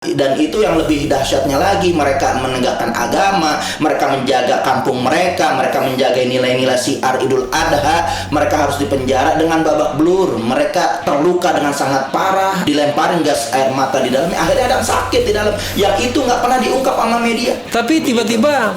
Dan itu yang lebih dahsyatnya lagi, mereka menegakkan agama, mereka menjaga kampung mereka menjaga nilai-nilai syiar Idul Adha, mereka harus dipenjara dengan babak belur, mereka terluka dengan sangat parah, dilemparin gas air mata di dalamnya, akhirnya ada yang sakit di dalam, yang itu nggak pernah diungkap sama media. Tapi tiba-tiba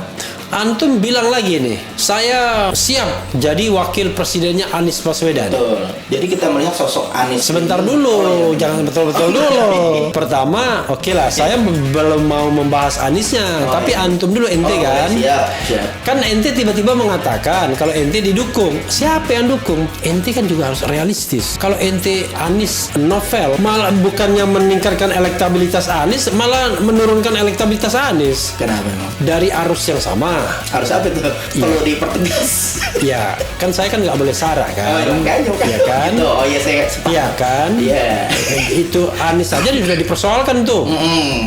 antum bilang lagi nih, saya siap jadi wakil presidennya Anies Baswedan. Betul. Jadi kita melihat sosok Anies. Sebentar dulu, jangan betul-betul dulu. Pertama, oke lah, saya belum mau membahas Aniesnya, tapi antum dulu ente kan. Siap. Kan ente tiba-tiba mengatakan kalau ente didukung, siapa yang dukung? Ente kan juga harus realistis. Kalau ente Anies novel, malah bukannya meningkatkan elektabilitas Anies, malah menurunkan elektabilitas Anies. Kenapa emang? Dari arus yang sama. Harus apa itu? Perlu dipertegas. Ya, kan saya kan nggak boleh sara kan. Bukan. Iya kan? Gitu. Oh iya, saya sepakat. Iya kan? Iya. Itu Anies saja sudah dipersoalkan tuh.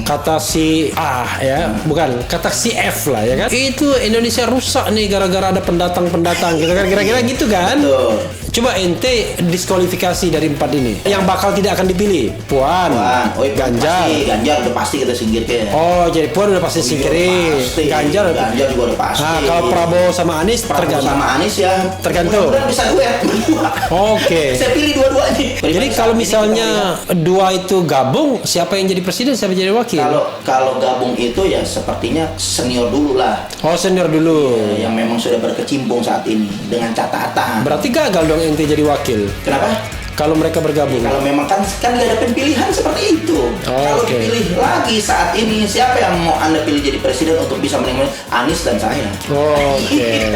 Kata si A ya, bukan kata si F lah ya kan. Itu Indonesia rusak nih gara-gara ada pendatang-pendatang gitu kan, kira-kira gitu kan. Betul. Coba ente diskualifikasi dari 4 ini. Yang bakal tidak akan dipilih Puan, Oh, Ganjar. Ganjar udah pasti kita singkirkan. Oh, jadi Puan udah pasti singkirin. Ganjar juga udah pasti. Nah, kalau Prabowo sama Anies tergantung. Sama Anies ya. Tergantung. Mudah-mudahan bisa duet berdua. Oke. Saya pilih dua-duanya. Jadi kalau misalnya dua itu gabung, siapa yang jadi presiden, siapa yang jadi wakil? Kalau gabung itu ya sepertinya senior dulu lah. Oh, senior dulu. Yang memang sudah berkecimpung saat ini dengan catatan. Berarti gagal dong ente jadi wakil. Kenapa? Kalau mereka bergabung. Kalau memang kan nggak ada pilihan seperti itu. Kalau dipilih lagi saat ini, siapa yang mau Anda pilih jadi presiden untuk bisa menemani Anies dan saya? Oke.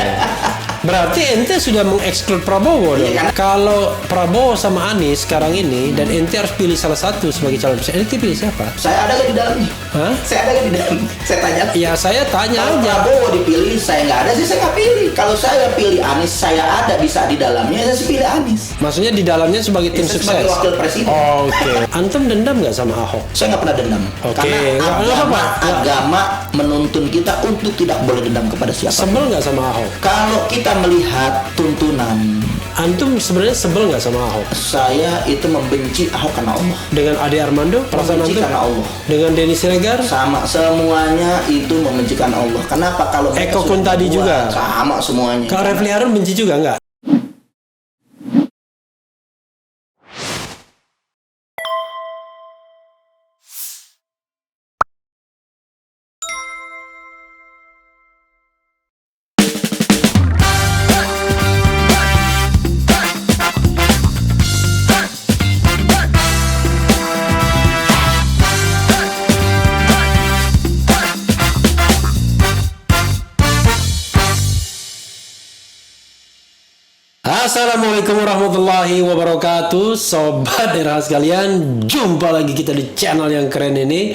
Berarti ente sudah mengeksklud Prabowo dong. Iya, kan? Kalau Prabowo sama Anies sekarang ini dan ente harus pilih salah satu sebagai calon presiden, ente pilih siapa? Saya ada nggak di dalamnya? Hah? Saya ada nggak di dalam? Saya tanya. Ya saya tanya Kalau aja. Prabowo dipilih, saya nggak ada sih, saya nggak pilih. Kalau saya pilih Anies, saya ada bisa di dalamnya, saya sih pilih Anies. Maksudnya di dalamnya sebagai tim sukses. Sebagai wakil presiden. Oke. Antum dendam nggak sama Ahok? Saya nggak pernah dendam. Oke. Karena agama menuntun kita untuk tidak boleh dendam kepada siapa. Sebel nggak sama Ahok? Kalau kita melihat tuntunan, antum sebenarnya sebel nggak sama Ahok? saya itu membenci Ahok karena Allah. Dengan Ade Armando, perasaan Membenci antum? karena Allah. Dengan Denny Siregar? Sama, semuanya itu membencikan Allah. Kenapa? Kalau mereka Eko sudah Kuntadi berbuat, juga? sama semuanya. Kalau Refli Harun benci juga nggak? Assalamualaikum warahmatullahi wabarakatuh. Sobat Era sekalian, jumpa lagi kita di channel yang keren ini.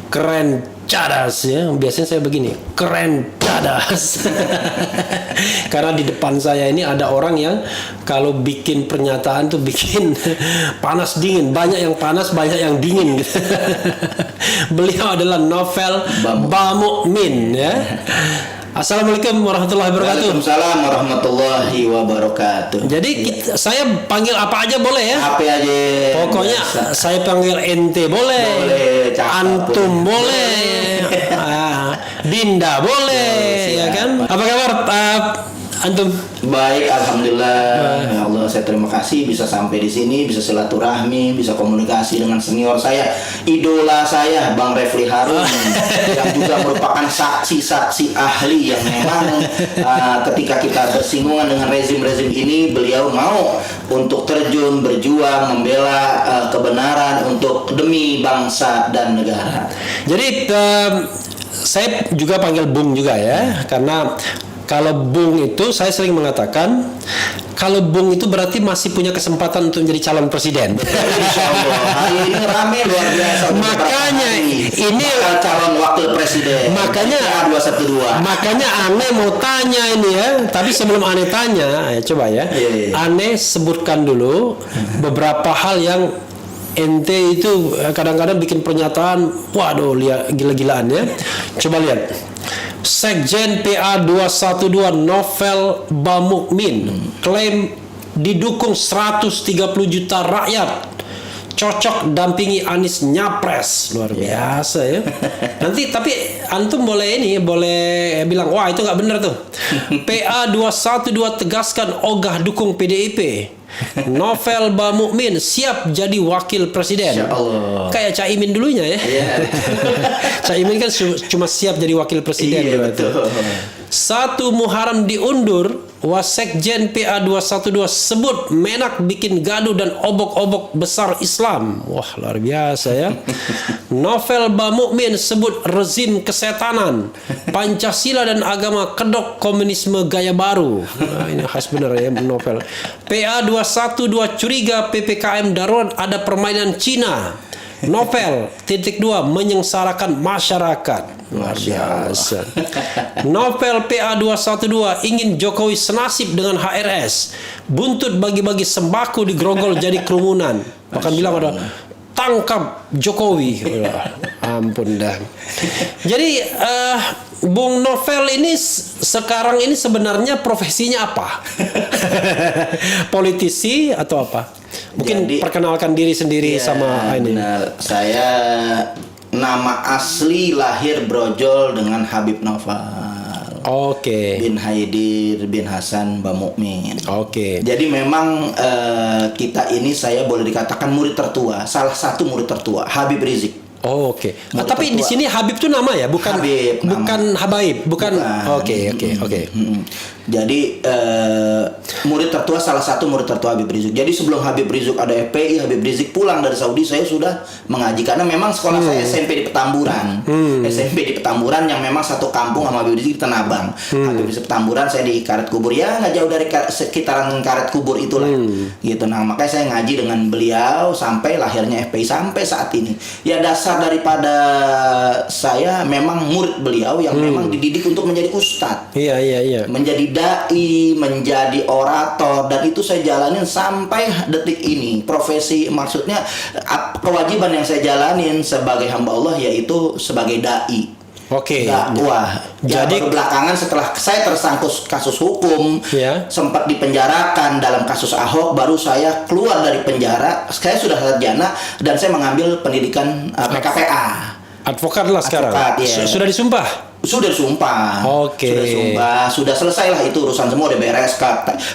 Keren cadas ya. Biasanya saya begini, keren cadas. Karena di depan saya ini ada orang yang kalau bikin pernyataan tuh bikin panas dingin. Banyak yang panas, banyak yang dingin gitu. Beliau adalah Novel Bamukmin ya. Assalamualaikum warahmatullahi wabarakatuh. Waalaikumsalam warahmatullahi wabarakatuh. Jadi saya panggil apa aja boleh ya? Apa aja. Pokoknya saya panggil ente boleh. Antum boleh. Dinda boleh, ya kan? Apa kabar antum? Baik, alhamdulillah. Ya Allah, saya terima kasih bisa sampai di sini, bisa silaturahmi, bisa komunikasi dengan senior saya, idola saya, Bang Refli Harun, yang juga merupakan saksi-saksi ahli yang memang ketika kita bersinggungan dengan rezim-rezim ini, beliau mau untuk terjun, berjuang, membela kebenaran untuk demi bangsa dan negara. Jadi saya juga panggil Bung juga ya, karena kalau Bung itu saya sering mengatakan kalau Bung itu berarti masih punya kesempatan untuk menjadi calon presiden. Insyaallah hari ini rame luar biasa. Makanya ini calon wakil presiden. Makanya 212. Makanya Ane mau tanya ini ya. Tapi sebelum Ane tanya, coba ya. Ane sebutkan dulu beberapa hal yang ente itu kadang-kadang bikin pernyataan, waduh, lihat gila-gilaan ya. Coba lihat. Sekjen PA 212 Novel Bamukmin klaim didukung 130 juta rakyat. cocok dampingi Anies nyapres, luar biasa ya. Nanti tapi antum boleh bilang wah itu nggak benar tuh. PA 212 tegaskan ogah dukung PDIP. Novel Bamukmin siap jadi wakil presiden. Insya Allah. Kayak Caimin dulunya ya. Caimin kan cuma siap jadi wakil presiden. Iya, betul. 1 Muharram diundur. Wasekjen PA 212 sebut Menak bikin gaduh dan obok-obok besar Islam. Wah, luar biasa ya. Novel Bamukmin sebut rezim kesetanan. Pancasila dan agama kedok komunisme gaya baru. Nah, ini khas benar ya Novel. PA 212 curiga PPKM darurat ada permainan Cina. Novel .2 menyengsarakan masyarakat. Luar biasa. Novel PA 212 ingin Jokowi senasib dengan HRS. Buntut bagi-bagi sembako di Grogol jadi kerumunan. Bahkan bilang ada tangkap Jokowi. Ampun dah. Jadi Bung Novel ini sekarang ini sebenarnya profesinya apa? Politisi atau apa? Mungkin Jadi, perkenalkan diri sendiri sama ini. Benar. Saya nama asli lahir brojol dengan Habib Novel. Oke. Bin Haidir bin Hasan Bamukmin. Oke. Jadi memang kita ini saya boleh dikatakan murid tertua, salah satu murid tertua, Habib Rizik. Oh, oke. Murid Tapi di tertua. sini Habib tuh nama ya, bukan Habib, nama. bukan Habaib, bukan. Oke. Jadi murid tertua, salah satu murid tertua Habib Rizik. Jadi sebelum Habib Rizik ada FPI, Habib Rizik pulang dari Saudi, saya sudah mengaji karena memang sekolah saya SMP di Petamburan. SMP di Petamburan yang memang satu kampung sama Habib Rizik di Tanabang. Habib Rizik Petamburan, saya di Karet Kubur, ya nggak jauh dari sekitaran Karet Kubur itulah. Gitu. Nah, makanya saya ngaji dengan beliau sampai lahirnya FPI sampai saat ini. Ya dasar daripada saya memang murid beliau yang memang dididik untuk menjadi ustadz. Iya. Menjadi dai, menjadi orator, dan itu saya jalanin sampai detik ini. Profesi maksudnya kewajiban yang saya jalanin sebagai hamba Allah yaitu sebagai dai. Oke. Dakwah. Ya, Jadi baru belakangan setelah saya tersangkut kasus hukum, Ya. sempat dipenjarakan dalam kasus Ahok, baru saya keluar dari penjara. Saya sudah sarjana dan saya mengambil pendidikan PKPA. advokat lah sekarang. Advokat, iya. Sudah disumpah? Sudah sumpah. Oke. Sudah sumpah, sudah selesai lah itu urusan semua, udah beres.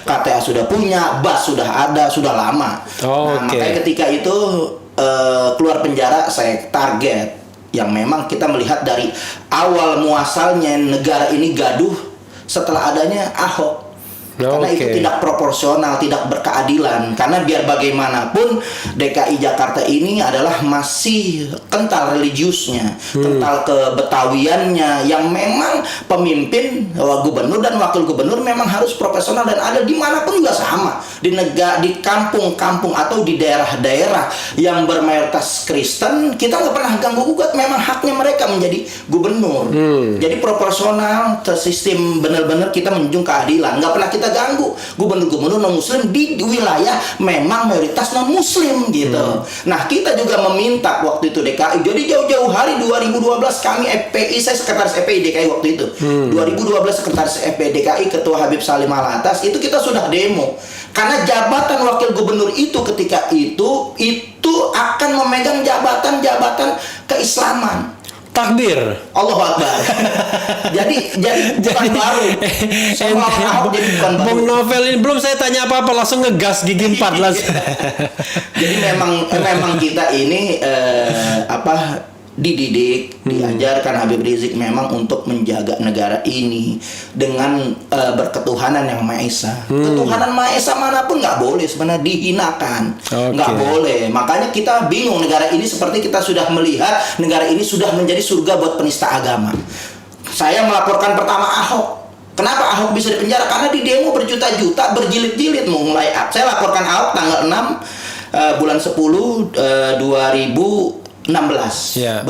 KTA sudah punya, BAS sudah ada, sudah lama. Nah, Oke. makanya ketika itu keluar penjara saya target yang memang kita melihat dari awal muasalnya negara ini gaduh setelah adanya Ahok. Karena itu Oke. tidak proporsional, tidak berkeadilan. Karena biar bagaimanapun DKI Jakarta ini adalah masih kental religiusnya, kental kebetawiannya, yang memang pemimpin gubernur dan wakil gubernur memang harus profesional dan ada dimanapun juga sama. Di negara, di kampung-kampung atau di daerah-daerah yang bermayoritas Kristen, kita nggak pernah ganggu gugat. Memang haknya mereka menjadi gubernur. Jadi proporsional, sistem benar-benar kita menjunjung keadilan. Nggak pernah kita ganggu gubernur-gubernur non-muslim di wilayah memang mayoritas non-muslim gitu. Nah, kita juga meminta waktu itu DKI. Jadi jauh-jauh hari 2012 kami FPI, saya sekretaris FPI DKI waktu itu. 2012 sekretaris FPI DKI, Ketua Habib Salim Alatas, itu kita sudah demo. Karena jabatan wakil gubernur itu ketika itu akan memegang jabatan-jabatan keislaman. Takbir. Allahu Akbar. jadi bukan baru. Semua Ahok jadi bukan baru. Bung Novel ini belum saya tanya apa-apa langsung ngegas gigi 4 lah. Jadi memang kita ini dididik, diajarkan Habib Rizik memang untuk menjaga negara ini dengan berketuhanan yang Maha Esa. Ketuhanan Maha Esa manapun nggak boleh sebenarnya dihinakan, nggak boleh. Makanya kita bingung, negara ini seperti kita sudah melihat negara ini sudah menjadi surga buat penista agama. Saya melaporkan pertama Ahok. Kenapa Ahok bisa dipenjara? Karena di demo berjuta-juta, berjilid-jilid mulai. Saya laporkan Ahok tanggal 6 bulan 10 2016. Ya.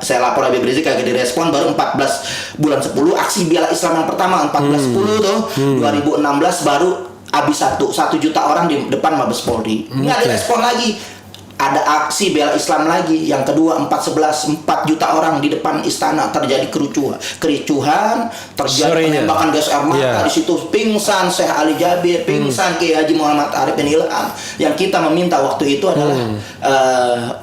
Saya lapor Habib Rizik kagak direspon, baru 14 bulan 10 aksi bela Islam yang pertama 14/10 tuh 2016 baru habis 1 juta orang di depan Mabes Polri. Nggak ada respon lagi. ada aksi bela Islam lagi. Yang kedua 4/11, 4 juta orang di depan istana terjadi kericuhan, terjadi penembakan gas air mata. Di situ pingsan Syekh Ali Jabir, pingsan Kiai Haji Muhammad Arifin Ilham. Yang kita meminta waktu itu adalah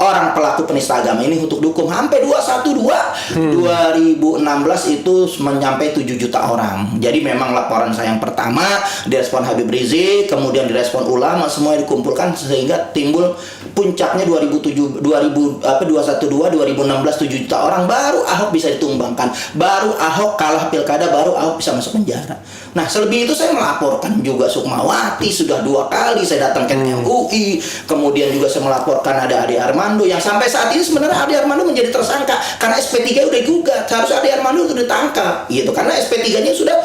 orang pelaku penista agama ini untuk dukung. Sampai 2016 itu mencapai 7 juta orang. Jadi memang laporan saya yang pertama direspon Habib Rizik, kemudian direspon ulama, semua dikumpulkan sehingga timbul puncaknya 2012 2016 7 juta orang, baru Ahok bisa ditumbangkan, baru Ahok kalah pilkada, baru Ahok bisa masuk penjara. Nah, selebih itu saya melaporkan juga Sukmawati, sudah 2 kali saya datang ke MUI, kemudian juga saya melaporkan ada Ade Armando yang sampai saat ini sebenarnya Ade Armando menjadi tersangka karena SP3 udah digugat, harus Ade Armando itu ditangkap gitu karena SP3-nya sudah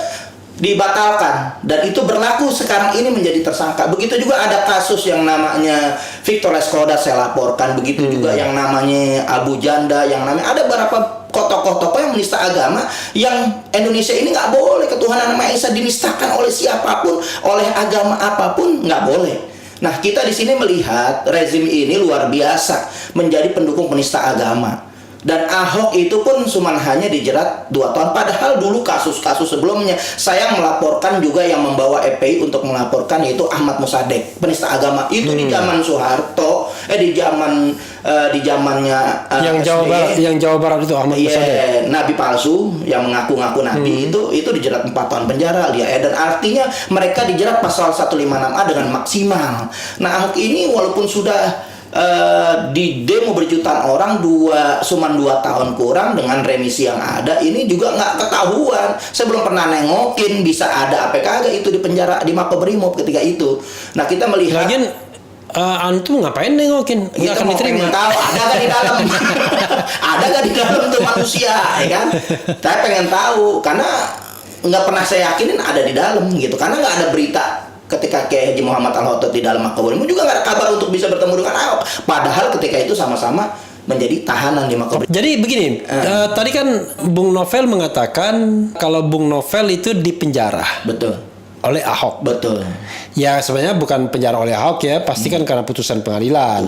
dibatalkan dan itu berlaku sekarang ini menjadi tersangka. Begitu juga ada kasus yang namanya Victor Leskoda saya laporkan, begitu juga yang namanya Abu Janda, yang namanya ada beberapa tokoh-tokoh yang menista agama yang Indonesia ini nggak boleh ketuhanan Maha Esa dinistakan oleh siapapun, oleh agama apapun, nggak boleh. Nah, kita di sini melihat rezim ini luar biasa menjadi pendukung penista agama. Dan Ahok itu pun cuma hanya dijerat 2 tahun. Padahal dulu kasus-kasus sebelumnya saya melaporkan juga yang membawa FPI untuk melaporkan, yaitu Ahmad Musadek, penista agama. Itu di zaman Soeharto, di zamannya yang Jawa Barat itu Ahmad Musadek. Nabi palsu yang mengaku-ngaku nabi itu dijerat 4 tahun penjara dia. Dan artinya mereka dijerat pasal 156A dengan maksimal. Nah, Ahok ini walaupun sudah di demo berjutaan orang cuma 2 tahun kurang dengan remisi yang ada, ini juga nggak ketahuan. Saya belum pernah nengokin bisa ada apa kagak itu di penjara di Makobrimob ketika itu. Nah, kita melihat lagian antum ngapain nengokin? Nggak akan diterima. Tahu ada nggak di dalam ada nggak di dalam tuh manusia, ya kan? Saya pengen tahu karena nggak pernah saya yakinin ada di dalam gitu, karena nggak ada berita ketika Kiai Haji Muhammad Al-Hotot di dalam Makobrimob juga nggak ada kabar untuk bisa bertemu dengan Ahok. Padahal ketika itu sama-sama menjadi tahanan di Makobrimob. Jadi begini, tadi kan Bung Novel mengatakan kalau Bung Novel itu dipenjara. Betul. Oleh Ahok. Betul. Ya sebenarnya bukan penjara oleh Ahok ya, pasti kan karena putusan pengadilan.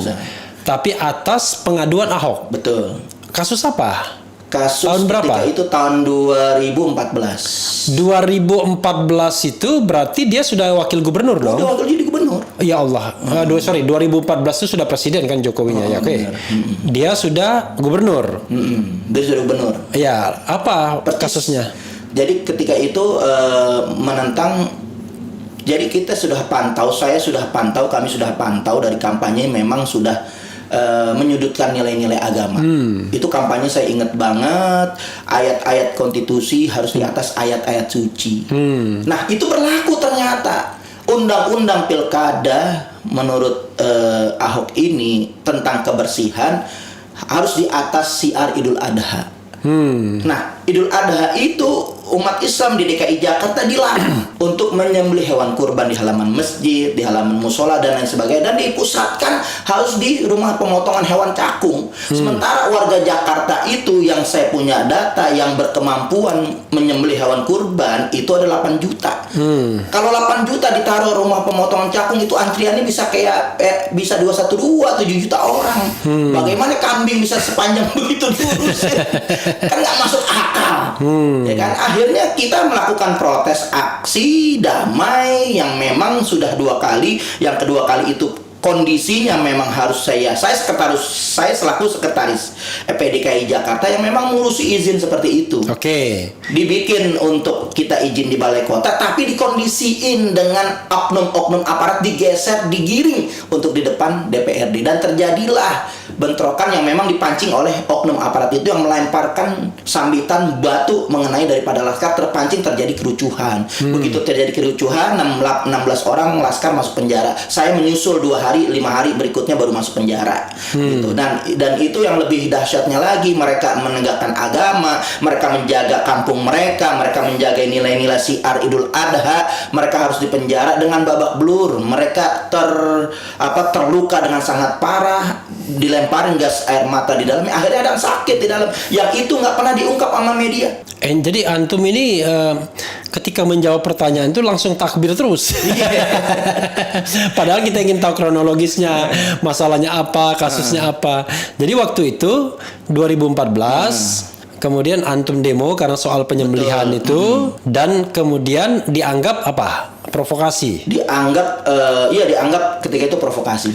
Tapi atas pengaduan Ahok. Betul. Kasus apa? Kasus tahun berapa? Itu tahun 2014. 2014 itu berarti dia sudah wakil gubernur dong? Udah wakil jadi gubernur. Ya Allah. 2014 itu sudah presiden kan Jokowinya ya. Oke. Dia sudah gubernur. Dia sudah gubernur. Ya, apa kasusnya? Jadi ketika itu menentang. Jadi kita sudah pantau, saya sudah pantau, kami sudah pantau dari kampanye memang sudah menyudutkan nilai-nilai agama. Itu kampanye saya ingat banget, ayat-ayat konstitusi harus di atas ayat-ayat suci. Nah, itu berlaku ternyata. Undang-undang pilkada menurut Ahok ini tentang kebersihan harus di atas syiar Idul Adha. Nah, Idul Adha itu umat Islam di DKI Jakarta dilarang untuk menyembelih hewan kurban di halaman masjid, di halaman musola dan lain sebagainya, dan dipusatkan harus di rumah pemotongan hewan cakung. Sementara warga Jakarta itu yang saya punya data yang berkemampuan menyembelih hewan kurban itu ada 8 juta. Kalau 8 juta ditaruh rumah pemotongan cakung itu antriannya bisa kayak bisa 212 7 juta orang. Bagaimana kambing bisa sepanjang begitu lurus? Kan nggak masuk akal. Ya kan? Akhirnya kita melakukan protes aksi damai yang memang sudah 2 kali. Yang kedua kali itu kondisinya memang harus saya selaku sekretaris PDKI Jakarta yang memang mengurusi izin seperti itu. Oke. Dibikin untuk kita izin di balai kota, tapi dikondisiin dengan oknum-oknum aparat, digeser, digiring untuk di depan DPRD, dan terjadilah bentrokan yang memang dipancing oleh oknum aparat itu yang melemparkan sambitan batu mengenai daripada laskar, terpancing terjadi kerucuhan. Begitu terjadi kerucuhan, 16 orang laskar masuk penjara. Saya menyusul 2 hari, 5 hari berikutnya baru masuk penjara. Gitu. Dan itu yang lebih dahsyatnya lagi, mereka menegakkan agama, mereka menjaga kampung mereka menjaga nilai-nilai syiar Idul Adha, mereka harus dipenjara dengan babak belur. Mereka terluka dengan sangat parah. dilemparin gas air mata di dalamnya, akhirnya ada yang sakit di dalam, yang itu nggak pernah diungkap sama media. Jadi antum ini ketika menjawab pertanyaan itu langsung takbir terus. Padahal kita ingin tahu kronologisnya, masalahnya apa, kasusnya apa. Jadi waktu itu 2014, kemudian antum demo karena soal penyembelihan itu, dan kemudian dianggap apa? Provokasi. Dianggap, dianggap ketika itu provokasi.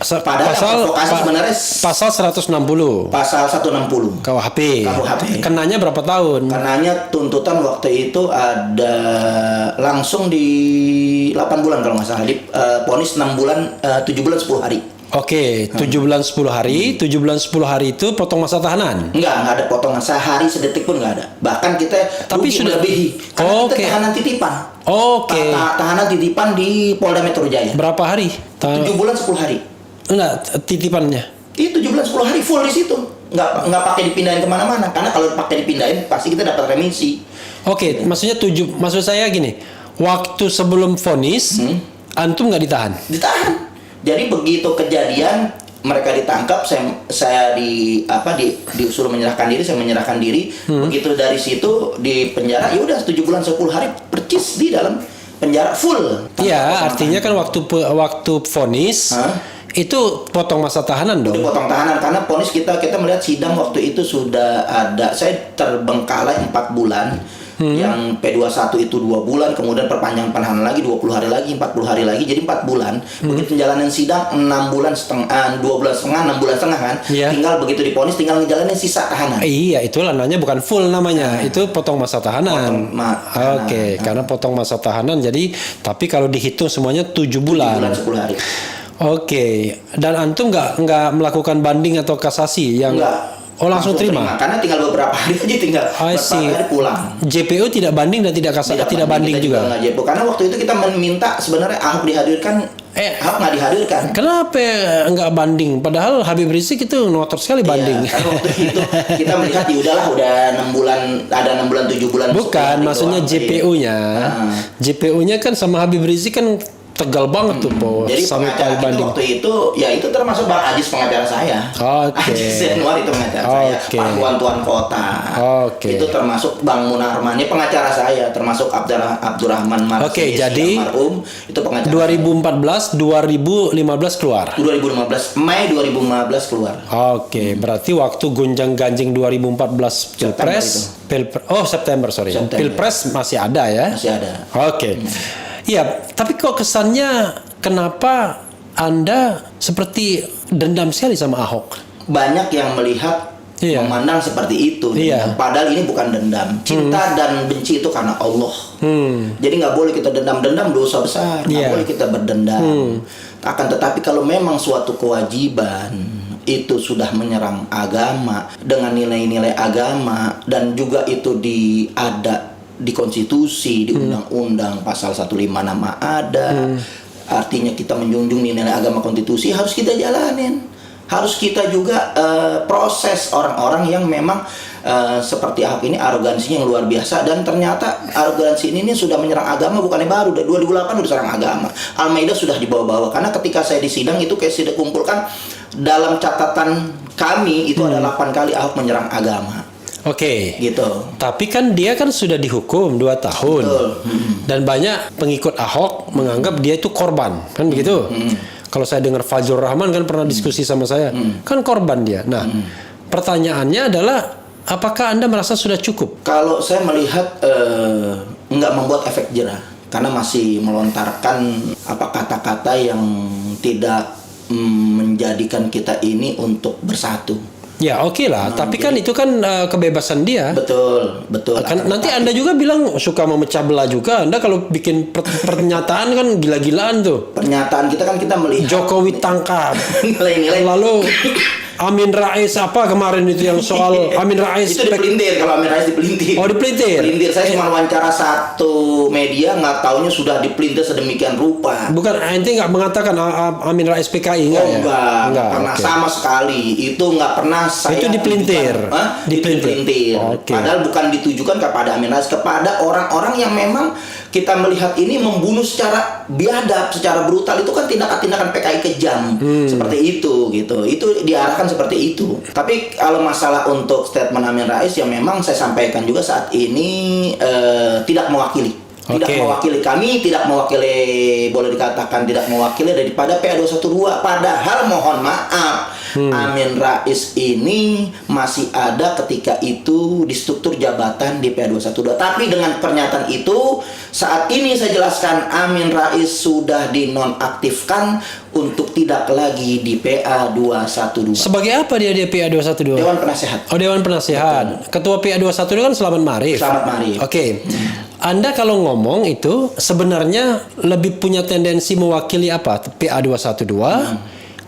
Padahal provokasi sebenarnya pasal 160. Pasal 160 KUHP. Kenanya berapa tahun? Kenanya tuntutan waktu itu ada langsung di 8 bulan kalau nggak salah. Vonis 6 bulan, 7 bulan 10 hari. Oke, 7 bulan 10 hari. 7 bulan 10 hari itu potong masa tahanan? Enggak ada potongan. Sehari sedetik pun nggak ada. Bahkan kita tapi sudah melebihi. Karena kita tahanan titipan. Oke. Tahanan titipan di Polda Metro Jaya. Berapa hari? 7 bulan 10 hari. Enggak, titipannya. Itu 7 bulan 10 hari full di situ. Nggak pakai dipindahin kemana-mana. Karena kalau pakai dipindahin pasti kita dapat remisi. Oke, maksudnya maksud saya gini. Waktu sebelum vonis, antum nggak ditahan? Ditahan. Jadi begitu kejadian mereka ditangkap, saya disuruh menyerahkan diri, saya menyerahkan diri. Begitu dari situ di penjara, ya udah 7 bulan 10 hari percis di dalam penjara full. Iya, artinya kan waktu vonis itu potong masa tahanan dong. Udah potong tahanan karena vonis kita melihat sidang waktu itu sudah ada, saya terbengkalai 4 bulan. Yang P21 itu 2 bulan, kemudian perpanjang penahanan lagi 20 hari lagi, 40 hari lagi, jadi 4 bulan. Begitu penjalanan sidang 6 bulan setengah, 2 bulan setengah, 6 bulan setengah kan. Tinggal begitu divonis tinggal ngejalanin sisa tahanan. Iya, itulah namanya bukan full namanya. Itu potong masa tahanan. Oke, karena potong masa tahanan jadi, tapi kalau dihitung semuanya 7 bulan. 7 bulan 10 hari. Oke, dan antum nggak melakukan banding atau kasasi yang? Enggak. Langsung terima. Karena tinggal beberapa hari aja, tinggal beberapa hari pulang. JPU tidak banding dan tidak banding juga. Karena waktu itu kita meminta sebenarnya Ahok dihadirkan, Ahok nggak dihadirkan. Kenapa nggak banding? Padahal Habib Rizik itu ngotot sekali banding. Karena waktu itu kita melihat ya udahlah, udah 6 bulan, ada 6 bulan 7 bulan. Bukan, maksudnya JPU-nya. JPU-nya kan sama Habib Rizik kan tegal banget tuh, Po. Jadi pengacara kita waktu itu, ya itu termasuk Bang Ajis pengacara saya. Ajis Januar itu pengacara saya. Pak Tuan Kota. Itu termasuk Bang Munarman, ini pengacara saya, termasuk Abdurrahman Marsis. Jadi almarhum, itu pengacara 2014, 2015 keluar. 2015, Mei 2015 keluar. Berarti waktu gonjang-ganjing 2014 September, sorry. Pilpres masih ada ya? Masih ada. Iya, tapi kok kesannya kenapa Anda seperti dendam sekali sama Ahok? Banyak yang melihat, memandang seperti itu. Padahal ini bukan dendam. Cinta dan benci itu karena Allah. Jadi nggak boleh kita dendam dosa besar. Nggak boleh kita berdendam. Akan tetapi kalau memang suatu kewajiban itu sudah menyerang agama dengan nilai-nilai agama, dan juga itu ada di konstitusi, di undang-undang pasal 156 ada. Artinya kita menjunjung nilai agama konstitusi, harus kita jalanin. Harus kita juga proses orang-orang yang memang seperti Ahok ini arogansinya yang luar biasa, dan ternyata arogansi ini sudah menyerang agama, bukannya baru, dari 2008 udah serang agama. Al-Maidah sudah dibawa-bawa, karena ketika saya di sidang itu kayak sudah kumpulkan dalam catatan kami itu ada 8 kali Ahok menyerang agama. Gitu. Tapi kan dia kan sudah dihukum 2 tahun. Dan banyak pengikut Ahok menganggap dia itu korban, kan begitu? Kalau saya dengar Fajrul Rahman kan pernah diskusi sama saya, kan korban dia. Nah, pertanyaannya adalah, apakah Anda merasa sudah cukup? Kalau saya melihat nggak membuat efek jerah, karena masih melontarkan kata-kata yang tidak menjadikan kita ini untuk bersatu. Ya lah, tapi kan itu kan kebebasan dia. Betul. Nanti Anda juga bilang suka memecah belah juga. Anda kalau bikin pernyataan kan gila-gilaan tuh. Pernyataan kita kan kita melihat Jokowi tangkap. Nilai-nilai. Lalu Amin Rais kemarin itu yang soal Amin Rais itu dipelintir. Kalau Amin Rais dipelintir. Dipelintir. Saya cuma wawancara satu media, nggak taunya sudah dipelintir sedemikian rupa. Bukan, ente nggak mengatakan Amin Rais PKI enggak? Enggak pernah sama sekali. Itu nggak pernah saya. Itu dipelintir. Dipelintir. Padahal bukan ditujukan kepada Amin Rais, kepada orang-orang yang memang kita melihat ini membunuh secara biadab, secara brutal, itu kan tindakan-tindakan PKI kejam seperti itu gitu. Itu diarahkan seperti itu. Tapi kalau masalah untuk statement Amin Rais, ya memang saya sampaikan juga saat ini tidak mewakili. Tidak mewakili kami, tidak mewakili, boleh dikatakan tidak mewakili daripada PA212. Padahal mohon maaf, Amin Rais ini masih ada ketika itu di struktur jabatan di PA212. Tapi dengan pernyataan itu, saat ini saya jelaskan Amin Rais sudah dinonaktifkan untuk tidak lagi di PA212. Sebagai apa dia di PA212? Dewan Penasehat. Oh, Dewan Penasehat. Ketua PA212 kan Selamat Ma'arif. Selamat Ma'arif. Oke. Anda kalau ngomong itu sebenarnya lebih punya tendensi mewakili apa? PA212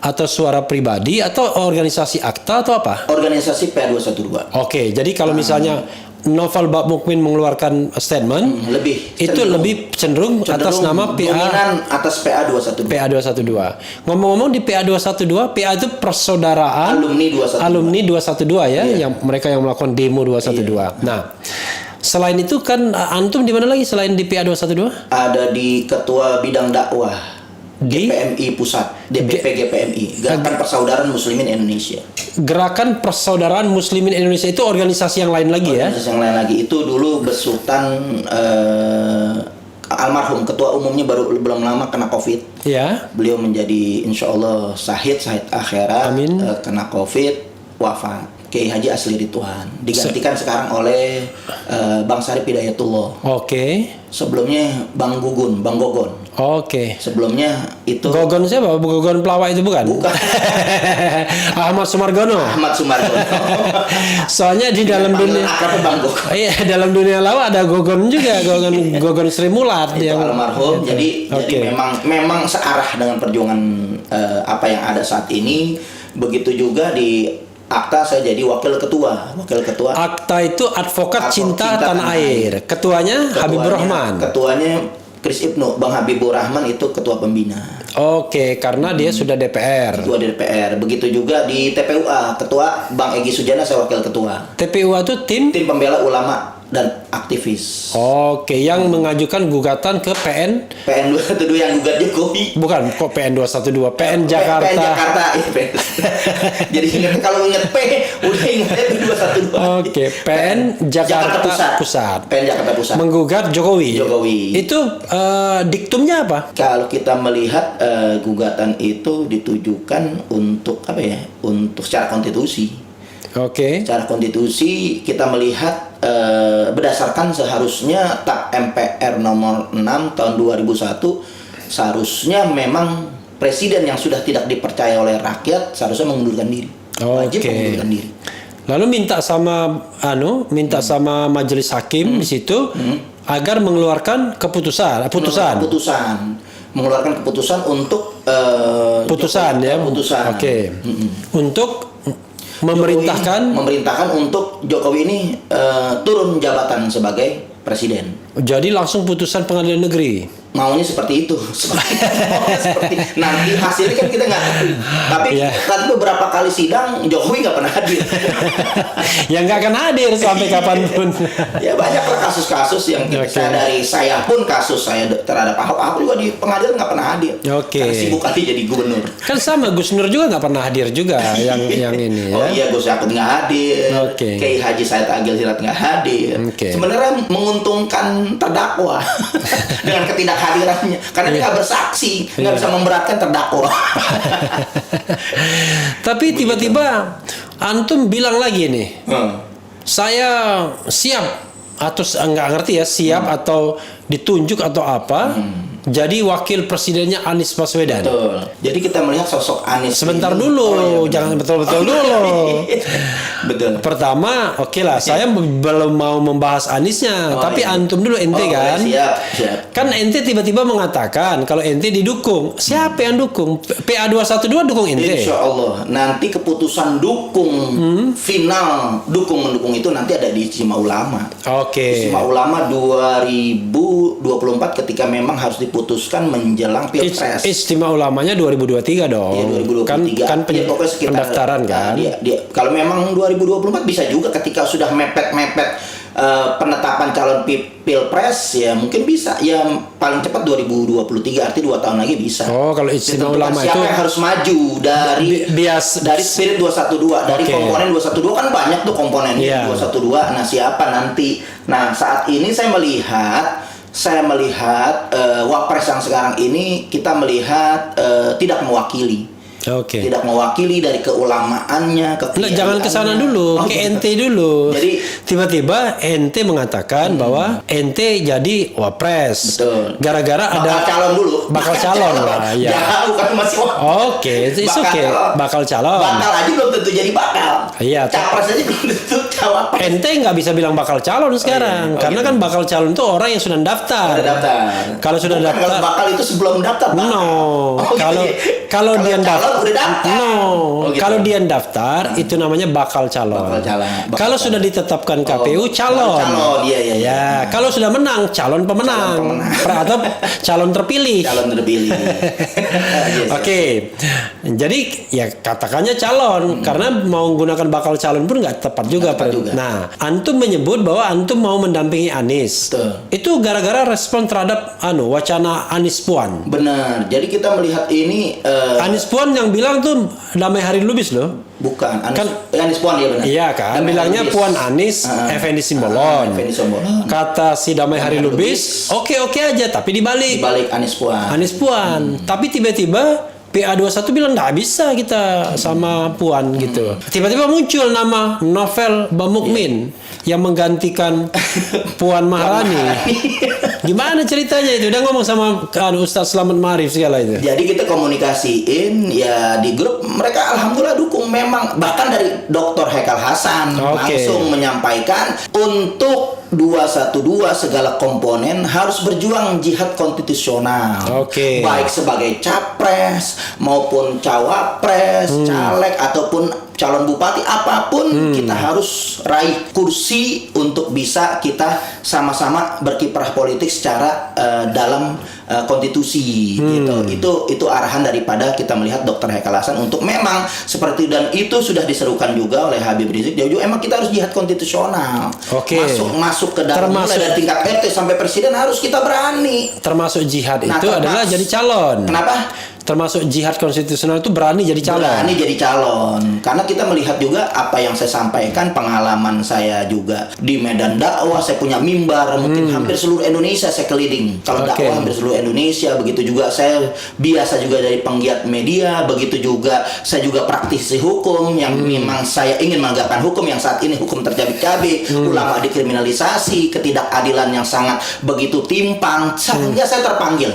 atau suara pribadi atau organisasi akta atau apa? Organisasi PA212. Oke, jadi kalau misalnya Novel Mukmin mengeluarkan statement, lebih cenderung atas nama dominan atas PA212. PA212. Ngomong-ngomong di PA212, PA itu persaudaraan alumni 212 ya, yang mereka yang melakukan demo 212. Nah, selain itu kan antum di mana lagi selain di PA212? Ada di Ketua Bidang Dakwah di GPMI Pusat, DPP GPMI, Gerakan Persaudaraan Muslimin Indonesia. Gerakan Persaudaraan Muslimin Indonesia itu organisasi yang lain lagi ya? Organisasi yang lain lagi. Itu dulu besutan almarhum ketua umumnya belum lama kena COVID. Ya. Beliau menjadi insya Allah syahid akhirat. Amin. Kena COVID, wafat. Kiai Haji Asli Ridwan digantikan sekarang oleh Bang Sarip Hidayatullah. Oke. Sebelumnya Bang Gogon. Oke. Sebelumnya itu Gogon siapa? Gogon pelawak itu bukan? Bukan. Ahmad Sumargono. Soalnya di dalam dunia Bang Gogon. Iya, dalam dunia lawak ada Gogon juga, Gogon Sri Mulat itu yang almarhum. Jadi memang searah dengan perjuangan apa yang ada saat ini. Begitu juga di Akta saya jadi wakil ketua. Akta itu advokat cinta tanah air. Ketuanya Habibur Rahman. Ketuanya Kris Ibnu, Bang Habibur Rahman itu ketua pembina. Oke, karena dia sudah DPR. Ketua DPR. Begitu juga di TPUA, ketua Bang Egy Sujana saya wakil ketua. TPUA itu tim pembela ulama dan aktivis. Oke, yang mengajukan gugatan ke PN 212 yang gugat Jokowi. Bukan, kok PN 212, PN Jakarta. PN Jakarta. Jadi kalau ingat P, udah ingat 212. Oke, PN Jakarta Pusat. PN Jakarta Pusat. Menggugat Jokowi. Itu diktumnya apa? Kalau kita melihat gugatan itu ditujukan untuk apa ya? Untuk secara konstitusi. Oke. Secara konstitusi kita melihat berdasarkan seharusnya TAP MPR nomor 6 tahun 2001 seharusnya memang presiden yang sudah tidak dipercaya oleh rakyat seharusnya mengundurkan diri. Wajib mengundurkan diri. Lalu minta sama majelis hakim di situ agar mengeluarkan keputusan. Mengeluarkan keputusan untuk putusan ya. Putusan. Oke. Untuk memerintahkan untuk Jokowi ini turun jabatan sebagai presiden. Jadi langsung putusan pengadilan negeri. Maunya seperti itu. Nanti hasilnya kan kita nggak tahu. Tapi tadi beberapa kali sidang Jokowi nggak pernah hadir. Ya nggak akan hadir sampai kapanpun. Ya banyaklah kasus-kasus yang saya pun kasus saya terhadap Ahok juga di pengadilan nggak pernah hadir. Karena sibuk kali jadi gubernur. Kan sama Gus Nur juga nggak pernah hadir juga yang ini ya. Oh iya, Gus Yakut nggak hadir. Kiai Haji Said Agil Sirot nggak hadir. Sebenarnya menguntungkan terdakwa dengan ketidakhadirannya karena dia nggak bersaksi, nggak bisa memberatkan terdakwa. Tapi tiba-tiba antum bilang lagi nih, saya siap atau nggak ngerti ya siap atau ditunjuk atau apa jadi wakil presidennya Anies Baswedan. Betul. Jadi kita melihat sosok Anies. Sebentar dulu, jangan betul-betul dulu. Betul. Pertama, lah, saya belum mau membahas Aniesnya, tapi antum dulu ente kan. Siap. Kan ente tiba-tiba mengatakan kalau ente didukung. Siapa yang dukung? PA212 dukung ente. Insya Allah nanti keputusan final mendukung itu nanti ada di Ijtima Ulama. Ijtima Ulama 2024 ketika memang harus diputuskan menjelang Pilpres. Istimewa ulamanya 2023 dong. Iya, 2023. Kan Ya, pokoknya sekitar, pendaftaran kan. Kalau memang 2024 bisa juga ketika sudah mepet-mepet penetapan calon Pilpres, ya mungkin bisa. Ya paling cepat 2023, arti 2 tahun lagi bisa. Oh, kalau istimewa Ditentukan ulama siapa itu yang harus maju dari dari spirit 212, dari Oke. komponen 212 kan banyak tuh komponennya. Iya. 212. Nah, siapa nanti? Nah, saat ini saya melihat Wapres yang sekarang ini kita melihat tidak mewakili. Oke. Tidak mewakili dari keulamaannya, Nah, jangan ke sana dulu, ke gitu. ente dulu. Jadi tiba-tiba ente mengatakan bahwa ente jadi wapres. Betul. Gara-gara bakal ada calon dulu. bakal calon lah, ya. Jauh kan masih Oke, it's okay. Bakal calon. Bakal aja belum tentu jadi bakal. Iya. Capres aja belum tentu cawapres. Ente nggak bisa bilang bakal calon sekarang, karena kan bakal calon itu orang yang sudah daftar. Udah daftar. Kalau sudah Bukan, daftar, kalau bakal itu sebelum daftar. Bakal. no. Oh, Kalau gitu ya. kalau dia calon daftar, udah daftar. no. Oh, gitu. Kalau dia daftar itu namanya bakal calon. Bakal calon. Bakal Kalau calon. sudah ditetapkan KPU calon. Calon, iya. Ya, kalau sudah menang calon pemenang. Atau calon terpilih. Calon terpilih. Yes, Oke, jadi ya katakannya calon karena mau menggunakan bakal calon pun nggak tepat juga. Nggak tepat juga. Nah, antum menyebut bahwa antum mau mendampingi Anies. Betul. Itu gara-gara respon terhadap wacana Anies Puan. Benar. Jadi kita melihat ini Anies Puan yang bilang tuh Damai Hari Lubis loh. bukan Kan- Anies Puan ya benar. Iya kan, Damai bilangnya Lubis. Puan Anies, Effendi Simbolon. Effendi Simbolon. Kata si Damai Hari Damai Lubis, oke-oke aja, tapi Di dibalik. balik Anies Puan. Anies Puan. Tapi tiba-tiba PA21 bilang nggak bisa kita sama Puan gitu. Tiba-tiba muncul nama Novel Bamukmin yang menggantikan Puan Maharani. Gimana ceritanya itu? Udah ngomong sama Ustadz Slamet Ma'arif segala itu. Jadi kita komunikasiin ya di grup, mereka alhamdulillah dukung, memang bahkan dari Dr. Haikal Hasan Oke. langsung menyampaikan untuk 212 segala komponen harus berjuang jihad konstitusional. Oke. Baik sebagai capres maupun cawapres, caleg ataupun calon bupati, apapun kita harus raih kursi untuk bisa kita sama-sama berkiprah politik secara dalam konstitusi gitu. Itu arahan daripada kita melihat Dr. Haikal Hasan untuk memang seperti, dan itu sudah diserukan juga oleh Habib Rizik jauh-jauh, emang kita harus jihad konstitusional. Oke. Masuk ke dalam, mulai Termasuk- dari tingkat RT sampai presiden harus kita berani. Termasuk jihad Nah, itu adalah jadi calon. Kenapa? Termasuk jihad konstitusional itu berani jadi calon. Berani jadi calon. Karena kita melihat juga apa yang saya sampaikan, pengalaman saya juga di medan dakwah, saya punya mimbar mungkin hampir seluruh Indonesia saya keliling. Kalau Oke. dakwah hampir seluruh Indonesia, begitu juga saya biasa juga dari penggiat media, begitu juga saya juga praktisi hukum yang memang saya ingin menegakkan hukum yang saat ini hukum tercabik-cabik, ulama dikriminalisasi, ketidakadilan yang sangat begitu timpang. Sehingga saya terpanggil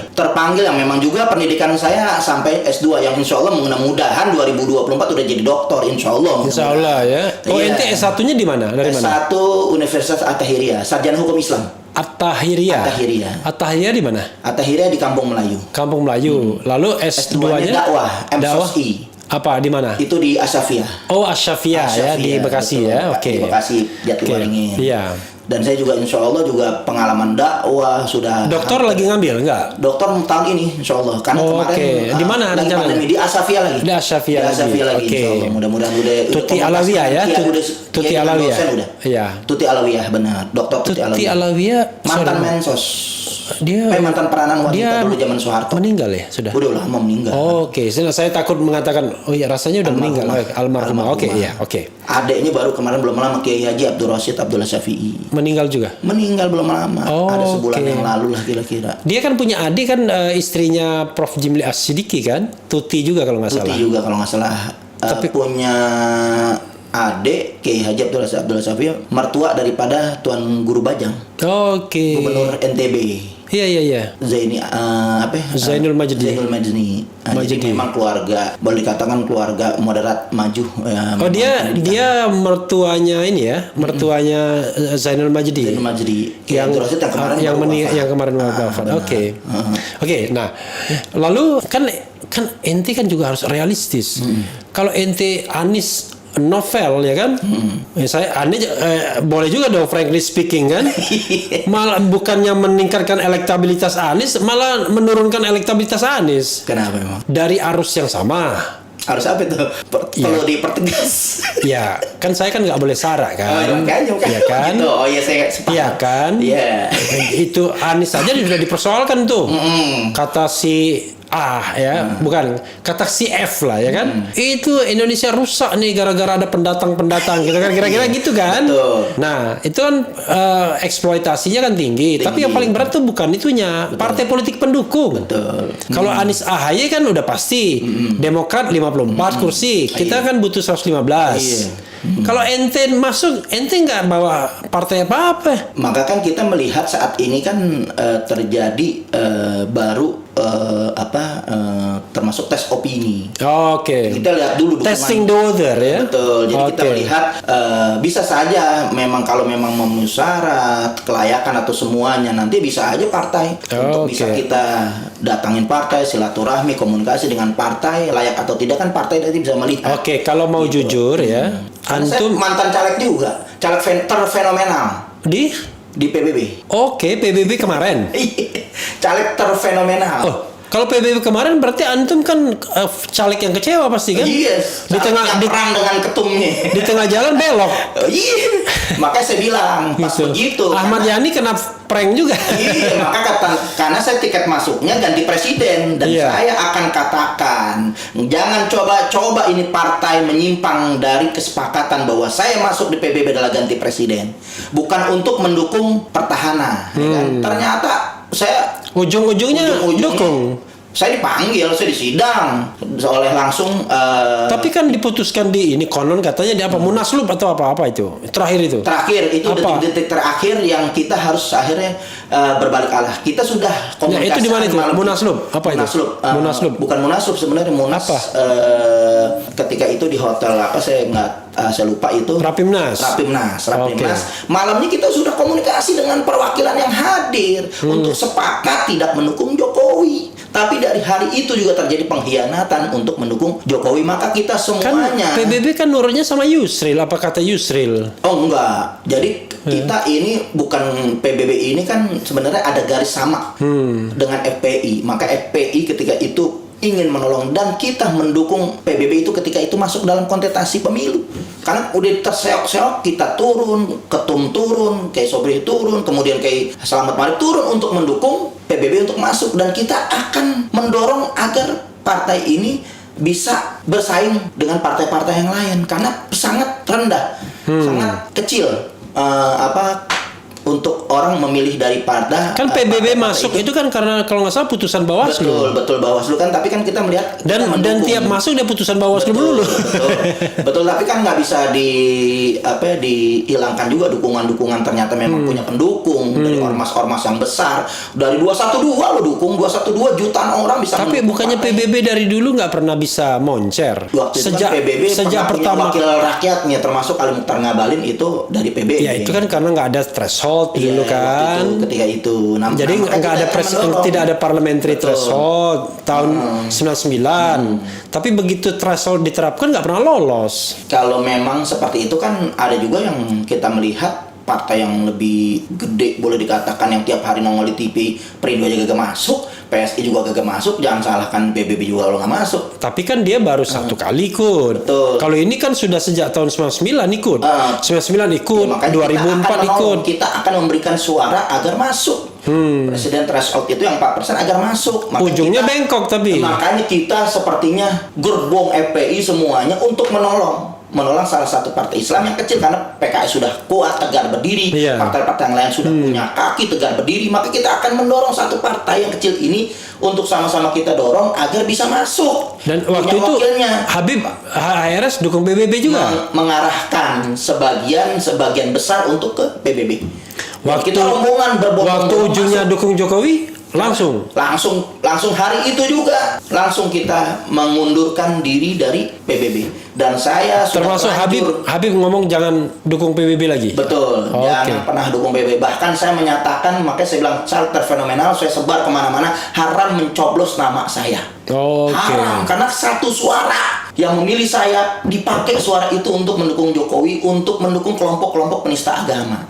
yang memang juga pendidikan saya sampai S2 yang insya Allah mudah-mudahan 2024 udah jadi doktor insya Allah. Insya Allah ya. Oh, Iya. ente S1-nya di mana? Dari mana? S1 Universitas At-Tahiriyah, sarjana hukum Islam. At-Tahiriyah. At-Tahiriyah. At-Tahiriyah di mana? At-Tahiriyah di Kampung Melayu. Kampung Melayu. Lalu S2-nya dakwah, Dakwah? MSOSI. Apa di mana? Itu di Asyafiyah. Oh, Asyafiyah ya di Bekasi betul. ya. Oke. Di Bekasi, Jatiwaringin. Iya. Dan saya juga insya Allah juga pengalaman dakwah sudah. Dokter lagi ngambil enggak? Dokter tahun ini insya Allah. Karena Oh, kemarin oke. Di mana lagi rencananya? pandemi, di Asyafiyah lagi. Di Asyafiyah Di Asyafiyah lagi. lagi. Oke. Insya Allah. Mudah-mudahan udah Tuti Alawiyah ya? Iya, udah Tuti jadi Alawiyah. dosen udah. Iya. Tuti Alawiyah benar. Dokter Tuti Tuti Alawiyah. Alawiyah. Mantan sorry. Mensos. Dia mantan peranan wanita dia dulu zaman Soeharto. meninggal ya sudah. Udah lama meninggal. Oke, saya takut mengatakan oh iya rasanya udah meninggal. Almarhumah. Oke, iya, oke. Adiknya baru kemarin belum lama Kiai Haji Abdul Rashid Abdullah Syafi'i. Meninggal juga. Meninggal belum lama. Oh, Ada sebulan oke. yang lalu lah kira-kira. Dia kan punya adik kan istrinya Prof Jimli As-Sidiki kan? Tuti juga kalau nggak Tuti salah. juga kalau nggak salah. Punya adik Kiai Haji Abdullah Syafi'i, mertua daripada Tuan Guru Bajang, Oke. Gubernur NTB. Iya. Zaini Zainul Majdi. Zainul Majdi. Jadi memang keluarga, boleh dikatakan keluarga moderat maju. Ya, Oh dia mertuanya ini ya, mertuanya Zainul Majdi. Zainul Majdi. Kiai Abdul Rashid yang kemarin yang kemarin wafat. benar. Oke. Nah, lalu kan ente kan juga harus realistis. Kalau ente Anies novel ya kan. Saya aneh boleh juga dong frankly speaking kan. Malah bukannya meningkatkan elektabilitas Anies, malah menurunkan elektabilitas Anies. Kenapa memang? Dari arus yang sama. Harus apa itu? Perlu dipertegas. Ya, kan saya kan nggak boleh sara kan. Makanya. Iya kan? Gitu. Oh iya saya sepakat. Iya kan? Iya. Itu Anies saja sudah dipersoalkan tuh. Kata si bukan kata si F lah ya kan. Itu Indonesia rusak nih gara-gara ada pendatang gitu kan, kira-kira gitu kan. Betul. Nah itu kan eksploitasinya kan tinggi. Tapi yang paling berat tuh bukan itunya, partai politik pendukung. Betul. Kalau Anies AHY kan udah pasti Demokrat 54 kursi, kita kan butuh 115. Kalau ente masuk, ente nggak bawa partai apa-apa. Maka kan kita melihat saat ini kan terjadi baru termasuk tes opini. Oke. Kita lihat dulu dukungan. Testing the water ya. Betul. Jadi kita melihat bisa saja memang kalau memang memenuhi syarat kelayakan atau semuanya nanti bisa aja partai untuk bisa kita datangin partai, silaturahmi, komunikasi dengan partai, layak atau tidak kan partai nanti bisa melihat. Oke, kalau mau jujur ya, Antum mantan caleg juga, caleg terfenomenal di PBB. Oke, PBB kemarin. Caleg terfenomenal. Oh, kalau PBB kemarin berarti antum kan caleg yang kecewa pasti kan? Iya. Di tengah perang dengan ketumnya. Di tengah jalan belok. Iya. Makanya saya bilang pas begitu. Ahmad Yani kena prank juga. Iya, karena saya tiket masuknya ganti presiden dan saya akan katakan jangan coba-coba ini partai menyimpang dari kesepakatan bahwa saya masuk di PBB adalah ganti presiden, bukan untuk mendukung pertahanan. Ya kan? Ternyata saya ujung-ujungnya dukung. Saya dipanggil, saya disidang oleh langsung. Tapi kan diputuskan di ini konon katanya di apa Munaslup atau apa itu terakhir itu. Terakhir itu detik-detik terakhir yang kita harus akhirnya berbalik arah. Kita sudah komunikasi. Ya, itu di mana itu? Munaslup apa itu? Munaslup. Bukan Munaslup sebenarnya apa? Ketika itu di hotel apa saya lupa itu. Rapimnas. Malamnya kita sudah komunikasi dengan perwakilan yang hadir untuk sepakat tidak mendukung Jokowi. Tapi dari hari itu juga terjadi pengkhianatan untuk mendukung Jokowi. Maka kita semuanya kan PBB kan nurutnya sama Yusril. Apa kata Yusril? Oh enggak. Jadi kita ini bukan PBB ini kan sebenarnya ada garis sama dengan FPI. Maka FPI ketika itu ingin menolong dan kita mendukung PBB itu ketika itu masuk dalam kontestasi pemilu. Karena udah terseok-seok kita turun, Ketum turun, kayak Sobri turun, kemudian kayak Selamat Marif turun untuk mendukung PBB untuk masuk dan kita akan mendorong agar partai ini bisa bersaing dengan partai-partai yang lain karena sangat rendah, sangat kecil untuk orang memilih daripada kan PBB masuk itu kan karena kalau nggak salah putusan Bawaslu. Betul Bawaslu kan, tapi kan kita melihat dan tiap masuk dia putusan Bawaslu dulu. Betul, tapi kan nggak bisa dihilangkan juga dukungan ternyata memang punya pendukung dari ormas-ormas yang besar dari 212 lo dukung 212 jutaan orang bisa. Tapi bukannya PBB dari dulu nggak pernah bisa moncer. Sejak PBB sejak pertama wakil rakyatnya termasuk Ali Mukhtar Ngabalin itu dari PBB. Ya itu kan karena nggak ada threshold dulu kan. Ketika itu. Jadi nggak ada tidak ada parliamentary threshold tahun 99. Tapi begitu threshold diterapkan nggak pernah lolos. Kalau memang seperti itu kan ada juga yang kita melihat partai yang lebih gede boleh dikatakan yang tiap hari nongol di TV, Perindo aja gak masuk, PSI juga gak masuk, jangan salahkan PBB juga kalau nggak masuk. Tapi kan dia baru satu kali ikut. Betul. Kalau ini kan sudah sejak tahun 99 ikut. 99 ikut, ya, 2004 ikut. Kita akan memberikan suara agar masuk. Presiden threshold itu yang 4% agar masuk. Ujungnya bengkok tapi. Makanya kita sepertinya gerbong FPI semuanya untuk menolong salah satu partai Islam yang kecil karena PKS sudah kuat tegar berdiri, partai-partai yang lain sudah punya kaki tegar berdiri, maka kita akan mendorong satu partai yang kecil ini untuk sama-sama kita dorong agar bisa masuk. Dan waktu itu Habib HRS dukung PBB juga mengarahkan sebagian besar untuk ke PBB. Waktu kita rombongan waktu ujungnya masuk. Dukung Jokowi langsung hari itu juga langsung kita mengundurkan diri dari PBB dan saya sudah termasuk Habib ngomong jangan dukung PBB lagi. Betul, jangan pernah dukung PBB. Bahkan saya menyatakan, makanya saya bilang caleg terfenomenal, saya sebar kemana-mana, haram mencoblos nama saya. Haram karena satu suara yang memilih saya dipakai suara itu untuk mendukung Jokowi, untuk mendukung kelompok-kelompok penista agama.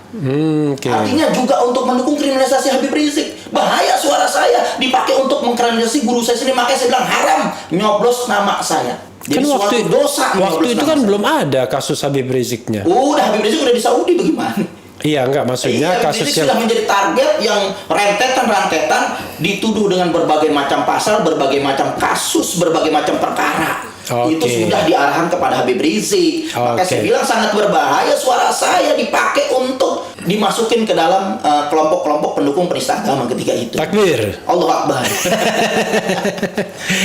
Oke. Artinya juga untuk mendukung kriminalisasi Habib Rizik. Bahaya suara saya dipakai untuk mengkriminalisasi guru saya sendiri. Makanya saya bilang haram nyoblos nama saya. Jadi Kan suatu dosa waktu itu nyoblos kan nama belum ada kasus Habib Riziknya. saya. Udah Habib Rizik udah di Saudi bagaimana? Iya, enggak maksudnya Iya, kasus Rizik yang sudah menjadi target yang rentetan dituduh dengan berbagai macam pasal, berbagai macam kasus, berbagai macam perkara. Oke. Itu sudah diarahkan kepada Habib Rizik. Maka Oke. saya bilang sangat berbahaya suara saya dipakai untuk dimasukin ke dalam kelompok-kelompok pendukung penista agama ketika itu. takbir. Allah Akbar.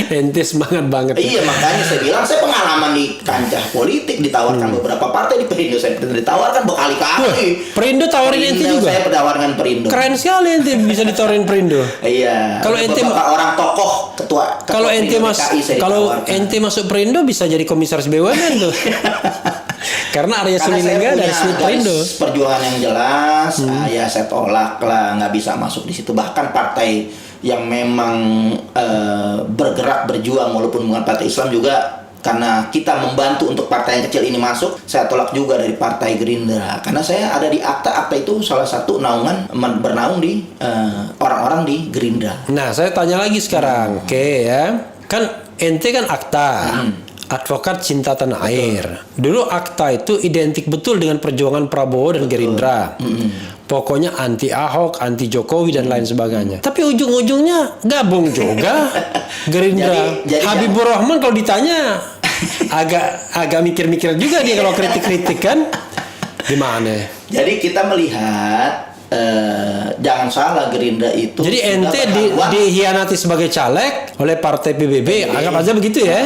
Ente semangat banget. Iya, makanya saya bilang saya pengalaman di kancah politik, ditawarkan beberapa partai di Perindo, saya ditawarkan Wah, berkali-kali. Perindo tawarin ente juga. Saya penawarkan Perindo. Keren sekali ente bisa ditawarin Perindo. Iya. Kalau ente beberapa orang tokoh ketua Kalau ente Perindo mas DKI saya kalau ditawarkan. ente masuk Perindo bisa jadi komisaris BUMN tuh. Karena Arya Karena saya Sinulinga punya dari Smith Perindo. garis perjuangan yang jelas, ya saya tolak lah, nggak bisa masuk di situ. Bahkan partai yang memang bergerak berjuang walaupun bukan partai Islam juga, karena kita membantu untuk partai yang kecil ini masuk, saya tolak juga dari partai Gerindra. Karena saya ada di akta itu salah satu naungan bernaung di orang-orang di Gerindra. Nah, saya tanya lagi sekarang. Oke ya. Kan ente kan akta. Advokat cinta tanah air. Dulu akta itu identik betul dengan perjuangan Prabowo dan Gerindra. Pokoknya anti Ahok, anti Jokowi dan lain sebagainya. Tapi ujung-ujungnya gabung juga Gerindra. Jadi Habibur Rahman kalau ditanya agak mikir-mikir juga dia kalau kritik-kritik kan. Gimana? Jadi kita melihat jangan salah, Gerindra itu Jadi sudah ente berhaluan. dihianati sebagai caleg oleh partai PBB, anggap aja begitu ya.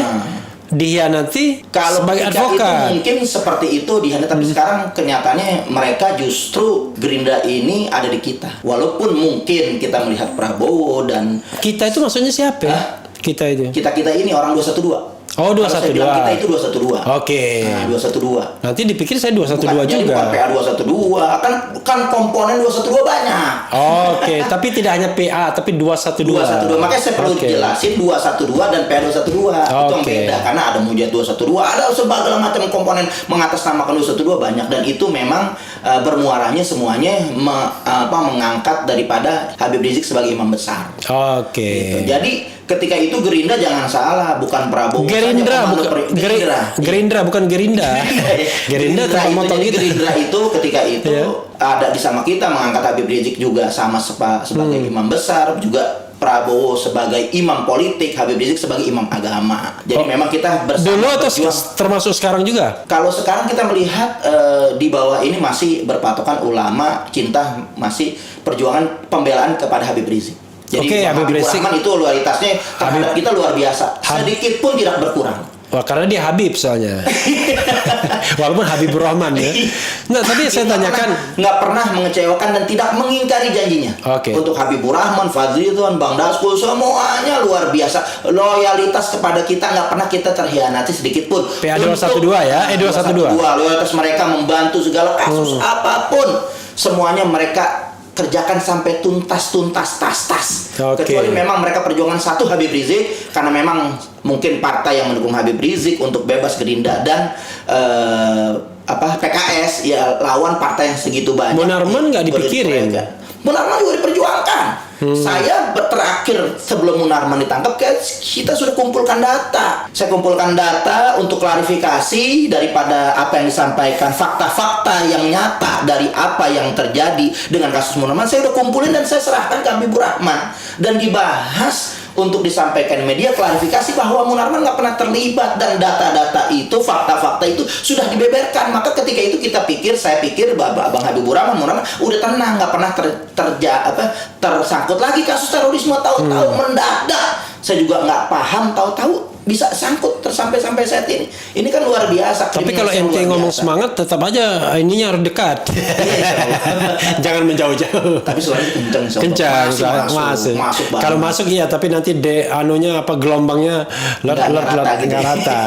Dihianati Kalau sebagai ketika advokat. itu mungkin seperti itu dihianati, tapi sekarang kenyataannya mereka justru Gerindra ini ada di kita. Walaupun mungkin kita melihat Prabowo dan Kita itu maksudnya siapa ya? Kita itu. kita ini orang 212. Oh, Kalau saya 212. bilang kita itu 212. Oke. Nah, 212. Nanti dipikir saya 212 Jadi juga. bukan PA 212, kan komponen 212 banyak. Oke, tapi tidak hanya PA tapi 212. 212, makanya saya perlu Oke. jelasin 212 dan PA 212 itu yang Oke. beda, karena ada Mujahid 212, ada sebagai macam komponen mengatasnamakan 212 banyak, dan itu memang bermuaranya semuanya mengangkat daripada Habib Rizik sebagai imam besar. Oke. Gitu. Jadi ketika itu Gerindra jangan salah, bukan Prabowo saja Gerindra komando bukan Gerindra. Gerindra bukan Gerinda. Gerinda tempat itu, motor jadi gitu. Gerindra itu ketika itu Iya. ada di sama kita mengangkat Habib Rizik juga sama sebagai imam besar, juga Prabowo sebagai imam politik, Habib Rizik sebagai imam agama. Jadi memang kita bersama Dulu atau berjuang. termasuk sekarang juga? Kalau sekarang kita melihat di bawah ini masih berpatokan ulama, cinta, masih perjuangan pembelaan kepada Habib Rizik. Jadi Oke, Bang Habib Habibur Rizik. Rahman itu loyalitasnya terhadap kita luar biasa. Sedikit pun tidak berkurang. Wah, karena dia Habib soalnya. Walaupun Habibur Rahman ya. Nah, tapi saya tanyakan, nggak pernah mengecewakan dan tidak mengingkari janjinya. Oke. Untuk Habibur Rahman, Fadlizon, Bang Dasko, semuanya luar biasa. Loyalitas kepada kita nggak pernah kita terhianati sedikit pun. PA 212 ya? 212. Loyalitas mereka membantu segala kasus apapun, semuanya mereka kerjakan sampai tuntas tas. Oke. Kecuali memang mereka perjuangan satu Habib Rizik, karena memang mungkin partai yang mendukung Habib Rizik untuk bebas Gerindra dan PKS ya lawan partai yang segitu banyak. Munarman nggak dipikirin. Munarman juga diperjuangkan. Saya terakhir sebelum Munarman ditangkap, kita sudah kumpulkan data. Saya kumpulkan data untuk klarifikasi daripada apa yang disampaikan, fakta-fakta yang nyata dari apa yang terjadi dengan kasus Munarman. Saya udah kumpulin dan saya serahkan ke Habibur Rahman dan dibahas untuk disampaikan media, klarifikasi bahwa Munarman nggak pernah terlibat dan data-data itu, fakta-fakta itu sudah dibeberkan. Maka ketika itu saya pikir bahwa Bang Habibur Rahman, Munarman udah tenang, nggak pernah tersangkut lagi kasus terorisme. Tahu-tahu mendadak, saya juga nggak paham, tahu-tahu bisa sangkut sampai saat ini. Ini kan luar biasa. tapi kalau ente ngomong semangat, tetap aja ininya harus dekat. Jangan menjauh-jauh. Tapi suaranya kencang. Kencang, masuk banget. Kalau masuk iya, tapi nanti gelombangnya Nggak rata gitu. nggak rata.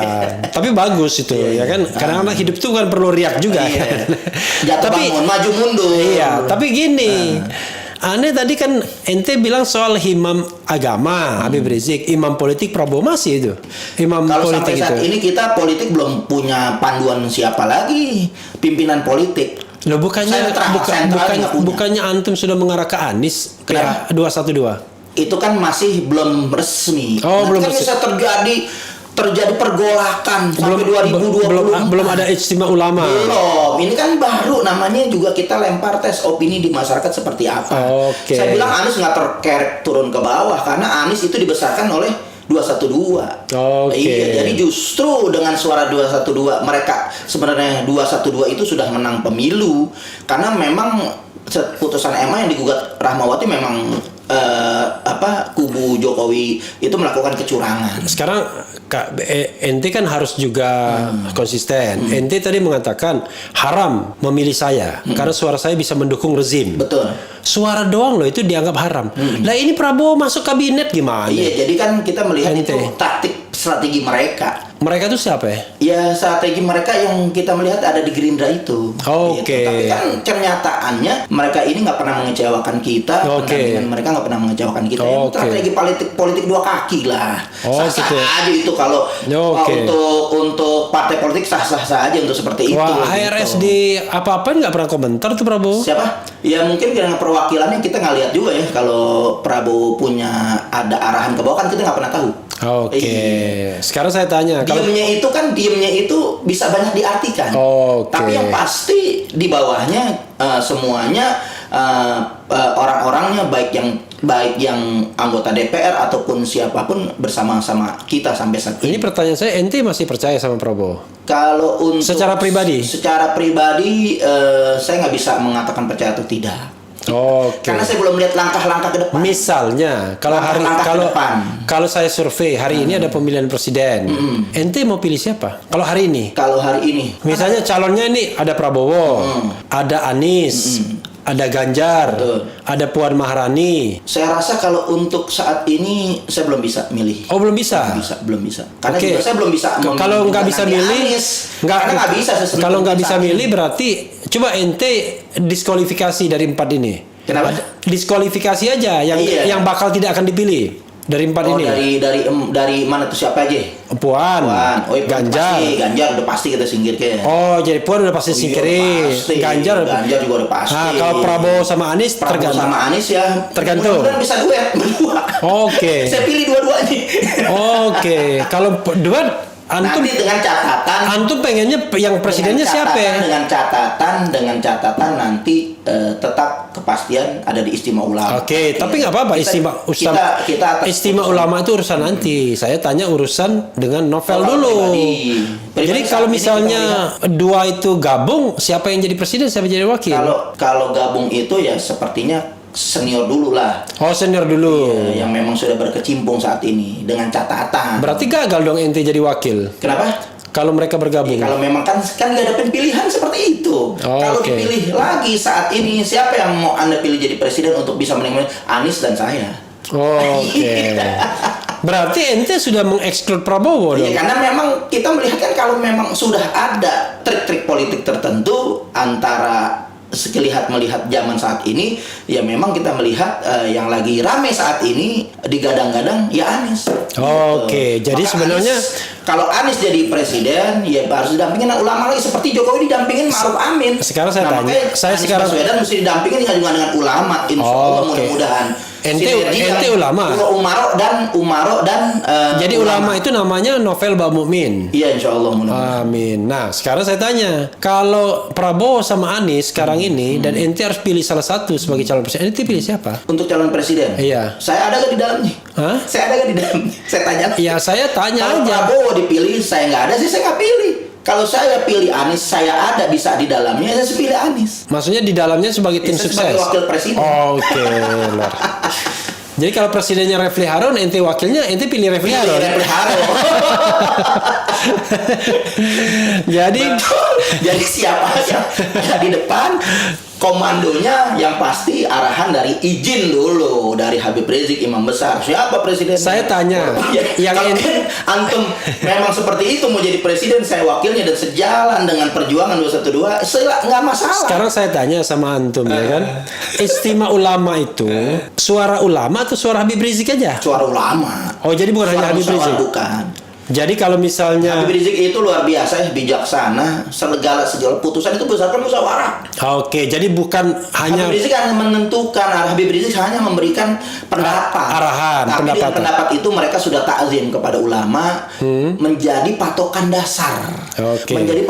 Tapi bagus itu ya kan. Kadang-kadang hidup itu kan perlu riak juga. Iya. Jatuh Tapi bangun, maju mundur. iya, tapi gini. Aneh tadi kan ente bilang soal imam agama Habib Rizik, imam politik Prabowo masih itu. Imam Kalau politik sampai saat itu. ini kita politik belum punya panduan siapa lagi pimpinan politik. Loh bukannya Sentral nggak punya. bukannya antum sudah mengarah ke Anies ke Kenapa? 212. Itu kan masih belum resmi. Oh, Nanti belum kan resmi. bisa terjadi pergolakan sampai 2024. belum ada ijtima ulama. Belum. Ini kan baru, namanya juga kita lempar tes opini di masyarakat seperti apa. Oke. Saya bilang Anies nggak terkerek turun ke bawah karena Anies itu dibesarkan oleh 212. Oke. Iya, jadi justru dengan suara 212 mereka sebenarnya 212 itu sudah menang pemilu karena memang putusan MA yang digugat Rahmawati memang kubu Jokowi itu melakukan kecurangan. Sekarang ente kan harus juga konsisten. Ente tadi mengatakan haram memilih saya karena suara saya bisa mendukung rezim. Betul. Suara doang loh itu dianggap haram. Lah ini Prabowo masuk kabinet gimana? Iya, jadi kan kita melihat Ente. itu taktik strategi mereka. Mereka tuh siapa ya? Ya strategi mereka yang kita melihat ada di Gerindra itu. Oke. Gitu. Tapi kan kenyataannya mereka ini nggak pernah mengecewakan kita. Oke. Pendampingan mereka nggak pernah mengecewakan kita. Oke. Strategi politik dua kaki lah. Oh, Sah-sah gitu. aja itu kalau Oke. untuk partai politik sah-sah saja untuk seperti itu. Wah, HRS gitu. di apa-apain nggak pernah komentar tuh Prabowo. Siapa? Ya mungkin dengan perwakilannya kita nggak lihat juga ya kalau Prabowo punya ada arahan ke bawah kan kita nggak pernah tahu. Oke. Iya. Sekarang saya tanya, kalau Diemnya itu bisa banyak diartikan. Oke. Tapi yang pasti di bawahnya semuanya orang-orangnya baik yang anggota DPR ataupun siapapun bersama-sama kita sampai saat ini ini. pertanyaan saya, ente masih percaya sama Prabowo? Kalau untuk Secara pribadi? Secara pribadi saya nggak bisa mengatakan percaya atau tidak. Oke. Karena saya belum melihat langkah-langkah ke depan. Misalnya, kalau Langkah-langkah ke depan. kalau saya survei hari ini ada pemilihan presiden, ente mau pilih siapa? Kalau hari ini, Kalau hari ini misalnya calonnya ini ada Prabowo, ada Anies, ada Ganjar, Betul. ada Puan Maharani. saya rasa kalau untuk saat ini saya belum bisa milih. Oh belum bisa. Belum bisa. Karena Oke. juga saya belum bisa. Kalau nggak menentukan bisa nanti milih, Anies. Karena nggak bisa. saya Kalau nggak sendiri bisa saat milih ini. berarti coba ente diskualifikasi dari 4 ini. Kenapa? Diskualifikasi aja Iya. yang bakal tidak akan dipilih dari 4 Oh, ini. dari mana tuh siapa aja? Puan, Oh, iya, Ganjar. Pasti, Ganjar udah pasti kita singkirkan. Oh, jadi Puan udah pasti Iya, singkirin. pasti. Ganjar juga udah pasti. Nah, kalau Prabowo sama Anies Prabowo tergantung. sama Anies ya Tergantung. mudah-mudahan bisa duet berdua. Oke. Saya pilih dua-duanya. Oke, kalau dua antum Nanti dengan catatan pengennya yang presidennya siapa ya? Dengan catatan nanti tetap kepastian ada di istimewa ulama. Oke, tapi nggak apa-apa kita istimewa ulama itu urusan nanti. Saya tanya urusan dengan novel Kalau dulu. pribadi Jadi saat kalau ini misalnya kita dua itu gabung, siapa yang jadi presiden, siapa yang jadi wakil? kalau gabung itu ya sepertinya senior dulu lah. Oh, senior dulu. Yang memang sudah berkecimpung saat ini dengan catatan. Berarti gagal dong ente jadi wakil. Kenapa? Kalau mereka bergabung. Kalau memang kan nggak ada pilihan seperti itu. Kalau Oke. dipilih lagi saat ini siapa yang mau Anda pilih jadi presiden untuk bisa menang Anies dan saya. Oke. Berarti ente sudah mengeksklud Prabowo dong. Iya, karena memang kita melihat kan kalau memang sudah ada trik-trik politik tertentu antara melihat zaman saat ini, ya memang kita melihat yang lagi rame saat ini digadang-gadang ya Anies. Oke, jadi Maka sebenarnya kalau Anies jadi presiden, ya harus didampingin ulama lagi seperti Jokowi didampingin Ma'ruf Amin. Sekarang saya tanya, makanya saya Anies sekarang- Baswedan mesti didampingin dengan ulama, insya Allah Oke. mudah-mudahan. Ente Sinergi ulama. Umaro dan jadi ulama itu namanya Novel Bamukmin. Iya, insya Allah mudah-mudahan. Amin. Nah, sekarang saya tanya, kalau Prabowo sama Anies sekarang ini dan ente harus pilih salah satu sebagai calon presiden, ente pilih siapa? Untuk calon presiden, Iya. saya ada gak di dalamnya? Hah? Saya ada gak di dalamnya? Saya tanya. Ya saya tanya Kalau aja. Prabowo dipilih, saya nggak ada sih, saya nggak pilih. Kalau saya pilih Anies, saya ada bisa di dalamnya, saya pilih Anies. Maksudnya di dalamnya sebagai tim Saya sukses. sebagai wakil presiden. Oke, Lord. Jadi kalau presidennya Refli Harun, ente wakilnya, ente pilih Refli Harun. Refli Harun. Jadi Jadi siapa yang ada di depan, komandonya yang pasti arahan dari izin dulu dari Habib Rizik Imam Besar. Siapa presiden? Saya tanya, Ya, yang kalau ini- kan antum memang seperti itu mau jadi presiden, saya wakilnya dan sejalan dengan perjuangan 212, nggak masalah. Sekarang saya tanya sama antum ya kan, istimewa ulama itu suara ulama atau suara Habib Rizik aja? Suara ulama. Oh jadi bukan hanya Suara Habib musyawarah Rizik. bukan. Jadi kalau misalnya, Habib Rizik itu luar biasa ya, bijaksana, segala putusan itu berdasarkan musyawarah. oke, jadi bukan hanya Habib Rizik hanya menentukan, Habib Rizik hanya memberikan pendapat, arahan, tapi dengan pendapatan. pendapat itu mereka sudah takzim kepada ulama, menjadi patokan dasar, Oke. menjadi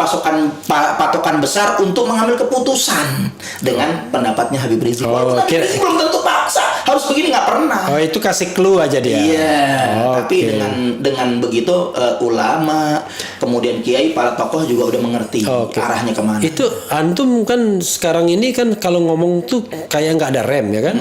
patokan besar untuk mengambil keputusan dengan pendapatnya Habib Rizik. Oh, Walaupun Habib kira- Rizik belum tentu paksa harus begini, nggak pernah. oh itu kasih clue aja dia. Iya, tapi Oke. dengan begitu ulama, kemudian kiai, para tokoh juga udah mengerti Oke. arahnya kemana. Itu antum kan sekarang ini kan kalau ngomong tuh kayak nggak ada rem ya kan?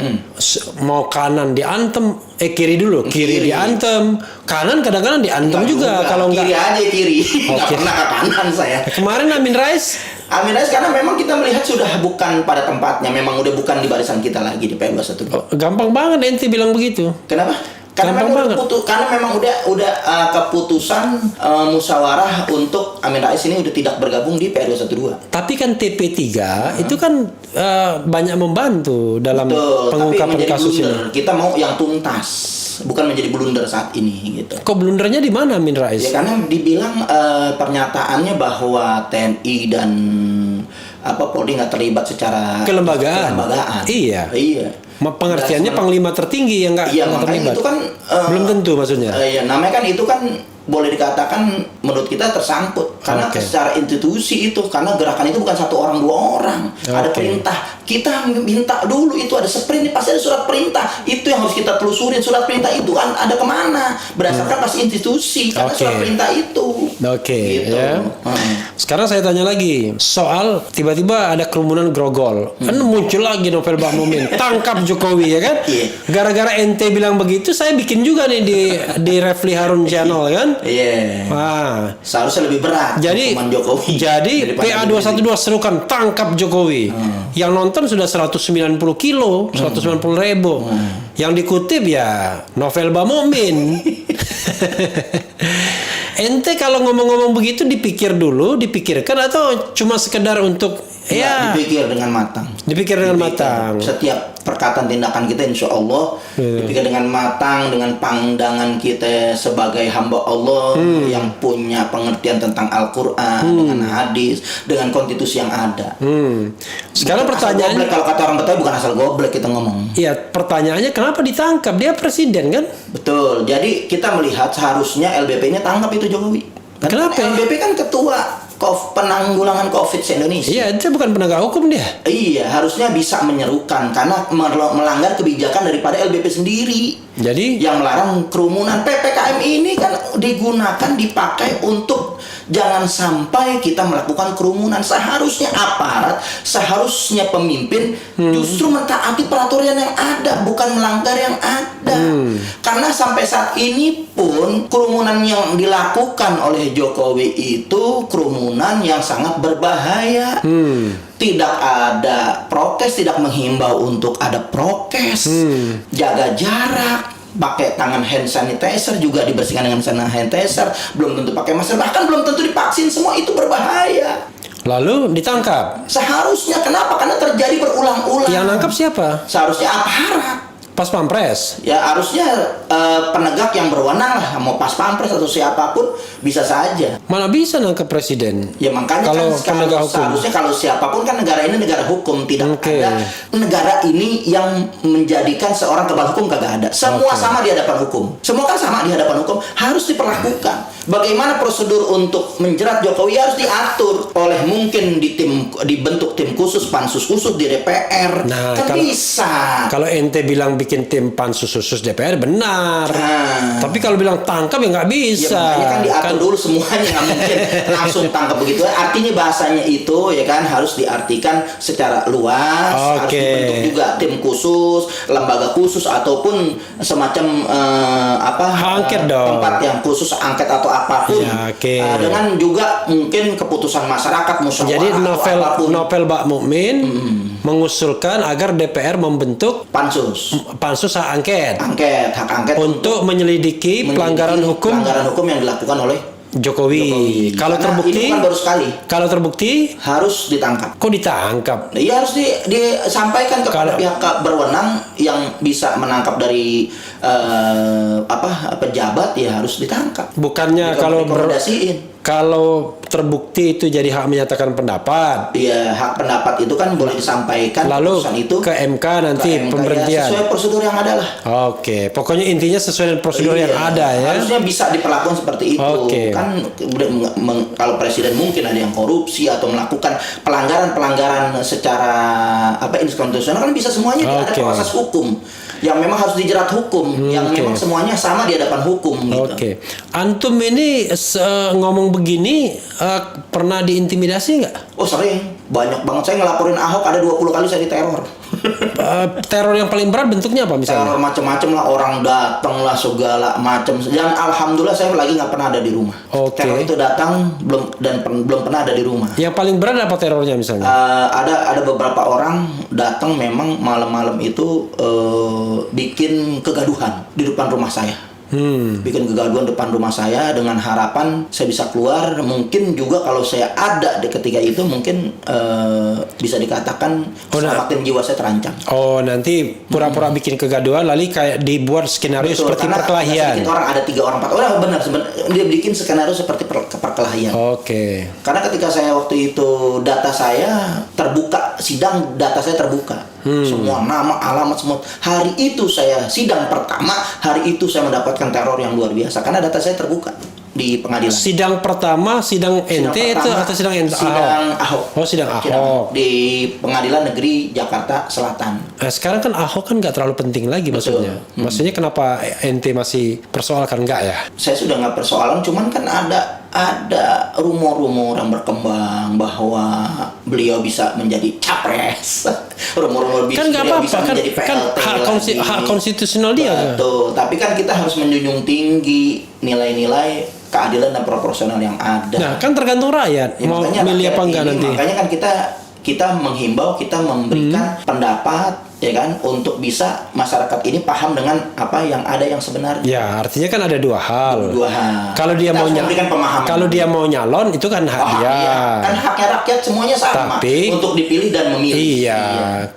Mau kanan diantem, kiri dulu, kiri Kiri. diantem, kanan kadang-kadang diantem Enggak juga kalau kiri nggak. aja kiri, nggak Oke. pernah ke kanan saya. Kemarin Amin Rais, Amin Rais karena memang kita melihat sudah bukan pada tempatnya, memang udah bukan di barisan kita lagi di PM212. gampang banget ente bilang begitu. Kenapa? Karena Gampang memang karena memang udah keputusan musyawarah untuk Amin Rais ini udah tidak bergabung di PR212. Tapi kan TP3 itu kan banyak membantu dalam Betul, tapi pengungkapan menjadi kasus blunder. ini. Kita mau yang tuntas, bukan menjadi blunder saat ini gitu. Kok blundernya di mana Amin Rais? Ya karena dibilang pernyataannya bahwa TNI dan Polri nggak terlibat secara Kelembagaan. Iya. Iya. Pengertiannya panglima tertinggi yang nggak Iya, nggak makanya terlibat. itu kan Belum tentu maksudnya. Iya, namanya kan itu kan boleh dikatakan menurut kita tersangkut karena Oke. secara institusi itu, karena gerakan itu bukan satu orang dua orang, ada Oke. perintah, kita minta dulu itu ada sprint, pasti ada surat perintah, itu yang harus kita telusurin, surat perintah itu kan ada kemana berdasarkan pasti institusi karena Oke. surat perintah itu. Oke, Gitu. ya. Sekarang saya tanya lagi soal tiba-tiba ada kerumunan grogol, kan muncul lagi Novel Bahmumin, tangkap Jokowi ya kan? Iya. Gara-gara ente bilang begitu, saya bikin juga nih di Refli Harun Channel kan? Iya. Wah. Seharusnya lebih berat Jadi hukuman Jokowi. jadi daripada PA212 serukan tangkap Jokowi. Yang nonton sudah 190 kilo, 190 ribu. Yang dikutip ya Novel Bahmumin. Ente kalau ngomong-ngomong begitu dipikirkan atau cuma sekedar untuk ya dipikir dengan matang. dipikir dengan matang. Setiap perkataan tindakan kita insya Allah dipikir dengan matang, dengan pandangan kita sebagai hamba Allah yang punya pengertian tentang Al-Quran, dengan hadis, dengan konstitusi yang ada. Sekarang Bukan asal pertanyaannya, goblek, kalau kata orang Betawi bukan asal goblek kita ngomong. ya pertanyaannya kenapa ditangkap? Dia presiden kan? Betul. Jadi kita melihat seharusnya LBP-nya tangkap itu Jokowi. Karena Kenapa? LBP kan ketua penanggulangan COVID se-Indonesia. Iya, itu bukan penegak hukum dia. Iya, harusnya bisa menyerukan karena melanggar kebijakan daripada LBP sendiri Jadi yang melarang kerumunan. PPKM ini kan digunakan, dipakai untuk jangan sampai kita melakukan kerumunan. Seharusnya aparat, seharusnya pemimpin justru mentaati peraturan yang ada, bukan melanggar yang ada. Karena sampai saat ini pun kerumunan yang dilakukan oleh Jokowi itu kerumunan yang sangat berbahaya. Tidak ada prokes, tidak menghimbau untuk ada prokes, jaga jarak, pakai tangan hand sanitizer juga dibersihkan dengan hand sanitizer, belum tentu pakai masker, bahkan belum tentu divaksin, semua itu berbahaya. lalu ditangkap. Seharusnya kenapa? Karena terjadi berulang-ulang. Yang nangkap siapa? Seharusnya aparat. Pas Pampres. Ya harusnya penegak yang berwenang lah, mau pas pampres atau siapapun bisa saja. Mana bisa nangkap presiden? Ya makanya Kalau kan penegak hukum. seharusnya kalau siapapun kan negara ini negara hukum, tidak Oke. ada negara ini yang menjadikan seorang kebal hukum, kagak ada. Semua sama di hadapan hukum. Semua kan sama di hadapan hukum, harus diperlakukan. Bagaimana prosedur untuk menjerat Jokowi harus diatur oleh mungkin dibentuk tim khusus, pansus khusus di DPR. Nah, kan bisa. Kalau ente bilang bikin tim pansus khusus DPR benar. Nah. Tapi kalau bilang tangkap ya nggak Ya bisa. makanya kan diatur dulu semuanya, nggak mungkin langsung tangkap begitu. Artinya bahasanya itu ya kan harus diartikan secara luas, harus Oke. dibentuk juga tim khusus, lembaga khusus ataupun semacam Angket dong. tempat yang khusus angket atau apapun. Ya, oke. Dengan juga mungkin keputusan masyarakat musyawarah. Jadi atau apapun. novel Bak Mukmin mengusulkan agar DPR membentuk pansus hak angket hak angket untuk menyelidiki pelanggaran hukum yang dilakukan oleh Jokowi. Kalau Karena terbukti, ini bukan baru sekali. Kalau terbukti harus ditangkap. Kok ditangkap? Iya, harus disampaikan kepada pihak berwenang yang bisa menangkap dari pejabat, ya harus ditangkap. Bukannya kalau terbukti itu jadi hak menyatakan pendapat. Iya, hak pendapat itu kan boleh disampaikan. Lalu itu ke MK nanti pemberhentian. Ya, sesuai prosedur yang ada lah. Oke, pokoknya intinya sesuai dengan prosedur yang ada ya. Harusnya bisa diperlakukan seperti itu. Kan kalau presiden mungkin ada yang korupsi atau melakukan pelanggaran secara inkonstitusional, kan bisa semuanya ada proses hukum yang memang harus dijerat hukum, yang memang semuanya sama di hadapan hukum. Gitu. Antum ini ngomong begini pernah diintimidasi nggak? Oh, sering, banyak banget. Saya ngelaporin Ahok ada 20 kali saya diteror. Teror yang paling berat bentuknya apa misalnya? Teror macam-macam lah, orang datang lah segala macam. Dan alhamdulillah saya lagi nggak pernah ada di rumah. Teror itu datang belum pernah ada di rumah. Yang paling berat apa terornya misalnya? Ada beberapa orang datang memang malam-malam itu bikin kegaduhan di depan rumah saya. Bikin kegaduhan depan rumah saya dengan harapan saya bisa keluar. Mungkin juga kalau saya ada di ketika itu mungkin bisa dikatakan selamatin jiwa saya terancam. Oh, nanti pura-pura bikin kegaduhan lalu kayak dibuat skenario seperti perkelahian. Orang ada 3 orang 4 orang benar dia bikin skenario seperti perkelahian. Karena ketika saya waktu itu data saya terbuka, sidang data saya terbuka. Semua nama, alamat, semua. Hari itu saya sidang pertama, hari itu saya mendapatkan teror yang luar biasa karena data saya terbuka di pengadilan. Sidang pertama, sidang ente itu atau sidang Ahok? Oh, sidang Ahok di Pengadilan Negeri Jakarta Selatan. Sekarang kan Ahok kan nggak terlalu penting lagi maksudnya. Maksudnya kenapa ente masih persoalkan nggak ya? Saya sudah nggak persoalan, cuman kan ada rumor-rumor yang berkembang bahwa beliau bisa menjadi capres. Rumor-rumor kan nggak apa-apa kan, hak konstitusional dia. Betul, tapi kan kita harus menjunjung tinggi nilai-nilai keadilan dan proporsional yang ada. Nah, kan tergantung rakyat mau milih apa enggak nanti. Makanya kan kita menghimbau, kita memberikan pendapat, ya kan, untuk bisa masyarakat ini paham dengan apa yang ada yang sebenarnya. Ya, artinya kan ada dua hal. Kalau dia mau nyalon itu kan hak dia. Iya. Kan haknya rakyat semuanya sama. Tapi untuk dipilih dan memilih. Iya.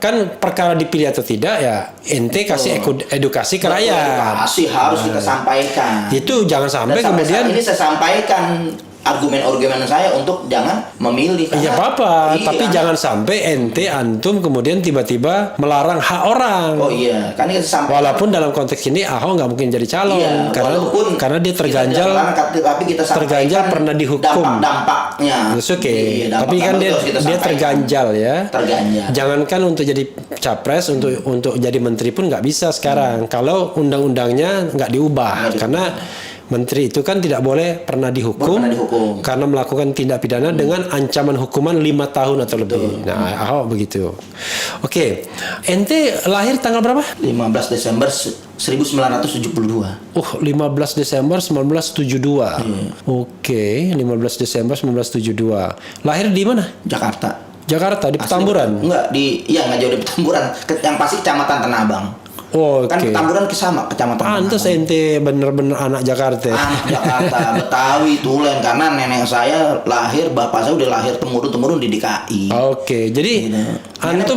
Kan perkara dipilih atau tidak ya ente kasih edukasi ke rakyat. Edukasi harus kita sampaikan. Itu jangan sampai kemudian ini saya sampaikan argumen-argumen saya untuk jangan memilih. Iya apa-apa, tapi jangan sampai ente antum kemudian tiba-tiba melarang hak orang. Oh iya, kan kita sampaikan. Walaupun dalam konteks ini Ahok nggak mungkin jadi calon karena dia terganjal. Tapi kita terganjal pernah dihukum. Dampaknya. Oke. Tapi kan dia terganjal ya. Terganjal. Jangankan untuk jadi capres, untuk jadi menteri pun nggak bisa sekarang. Kalau undang-undangnya nggak diubah, karena menteri itu kan tidak boleh pernah dihukum karena melakukan tindak pidana dengan ancaman hukuman 5 tahun atau lebih. Nah, Ahok begitu. Oke. Ente lahir tanggal berapa? 15 Desember 1972. 15 Desember 1972. Oke, 15 Desember 1972. Lahir di mana? Jakarta di Petamburan. Nggak jauh di Petamburan. Yang pasti Kecamatan Tanah Abang. Kan Petamburan Kecamatan. Pantes ente bener-bener anak Jakarta. Anak Jakarta, Betawi, Tulen. Karena nenek saya bapak saya udah lahir temurun di DKI. Oke, jadi antum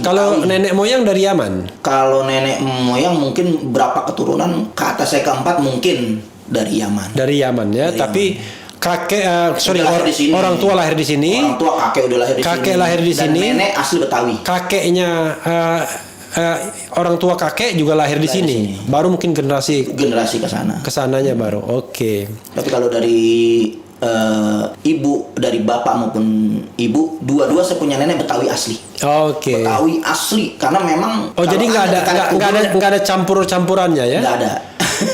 kalau nenek moyang dari Yaman? Kalau nenek moyang mungkin berapa keturunan ke atas saya keempat mungkin dari Yaman. Dari Yaman ya, tapi kakek orang tua lahir di sini. Orang tua kakek udah lahir di sini. Kakek lahir di sini. Dan nenek asli Betawi. Kakeknya orang tua kakek juga lahir di sini. Baru mungkin generasi ke sana. Kesananya baru. Oke. Tapi kalau dari ibu, dari bapak maupun ibu, dua-dua saya punya nenek Betawi asli. Oke. Betawi asli karena memang. Oh, jadi nggak ada campur-campurannya ya? Nggak ada.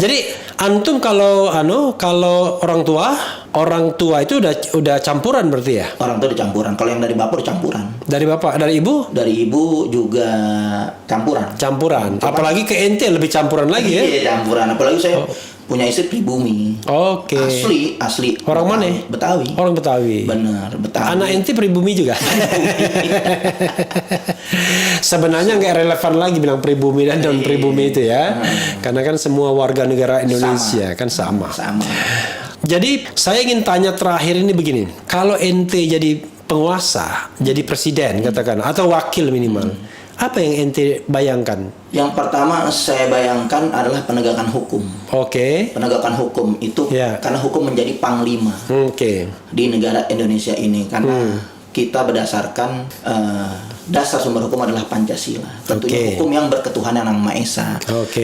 Jadi antum kalau orang tua itu udah campuran berarti ya? Orang tua campuran. Kalau yang dari bapak udah campuran. Dari bapak, dari ibu? Dari ibu juga campuran. Apalagi ke ente lebih campuran lagi ya? Iya, campuran. Apalagi saya punya istri pribumi. Oke. Asli. Orang mana? Betawi. Orang Betawi. Benar, Betawi. Anak ente pribumi juga. Sebenarnya nggak relevan lagi bilang pribumi dan non pribumi itu ya, karena kan semua warga negara Indonesia kan sama. Sama. Jadi saya ingin tanya terakhir ini begini, kalau ente jadi penguasa, jadi presiden katakan atau wakil minimal, apa yang ente bayangkan? Yang pertama saya bayangkan adalah penegakan hukum. Oke. Penegakan hukum itu karena hukum menjadi panglima di negara Indonesia ini, karena kita berdasarkan dasar sumber hukum adalah Pancasila. Tentunya hukum yang berketuhanan yang Maha Esa.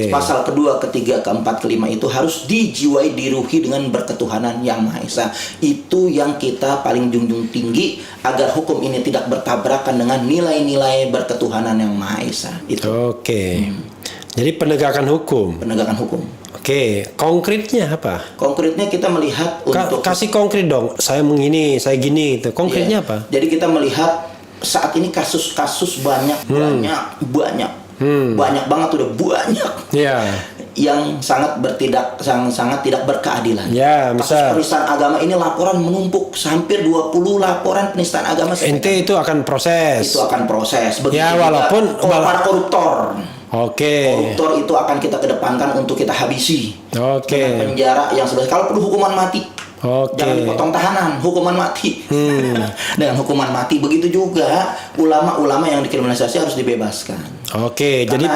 Pasal kedua, ketiga, keempat, kelima itu harus dijiwai, diruhi dengan berketuhanan yang Maha Esa. Itu yang kita paling junjung tinggi agar hukum ini tidak bertabrakan dengan nilai-nilai berketuhanan yang Maha Esa. Itu. Jadi penegakan hukum. Penegakan hukum. Konkretnya apa? Konkretnya kita melihat untuk kasih konkret dong. Saya gini itu. Konkretnya apa? Jadi kita melihat saat ini kasus-kasus banyak banget, udah banyak. Yang sangat tidak berkeadilan. Kasus penistaan agama ini laporan menumpuk, hampir 20 laporan penistaan agama. Ente itu akan proses. Begitu walaupun para koruptor. Koruptor itu akan kita kedepankan untuk kita habisi. Dengan penjara yang sebesar, kalau perlu hukuman mati. Jangan potong tahanan, hukuman mati. Dengan hukuman mati. Begitu juga ulama-ulama yang dikriminalisasi harus dibebaskan. Karena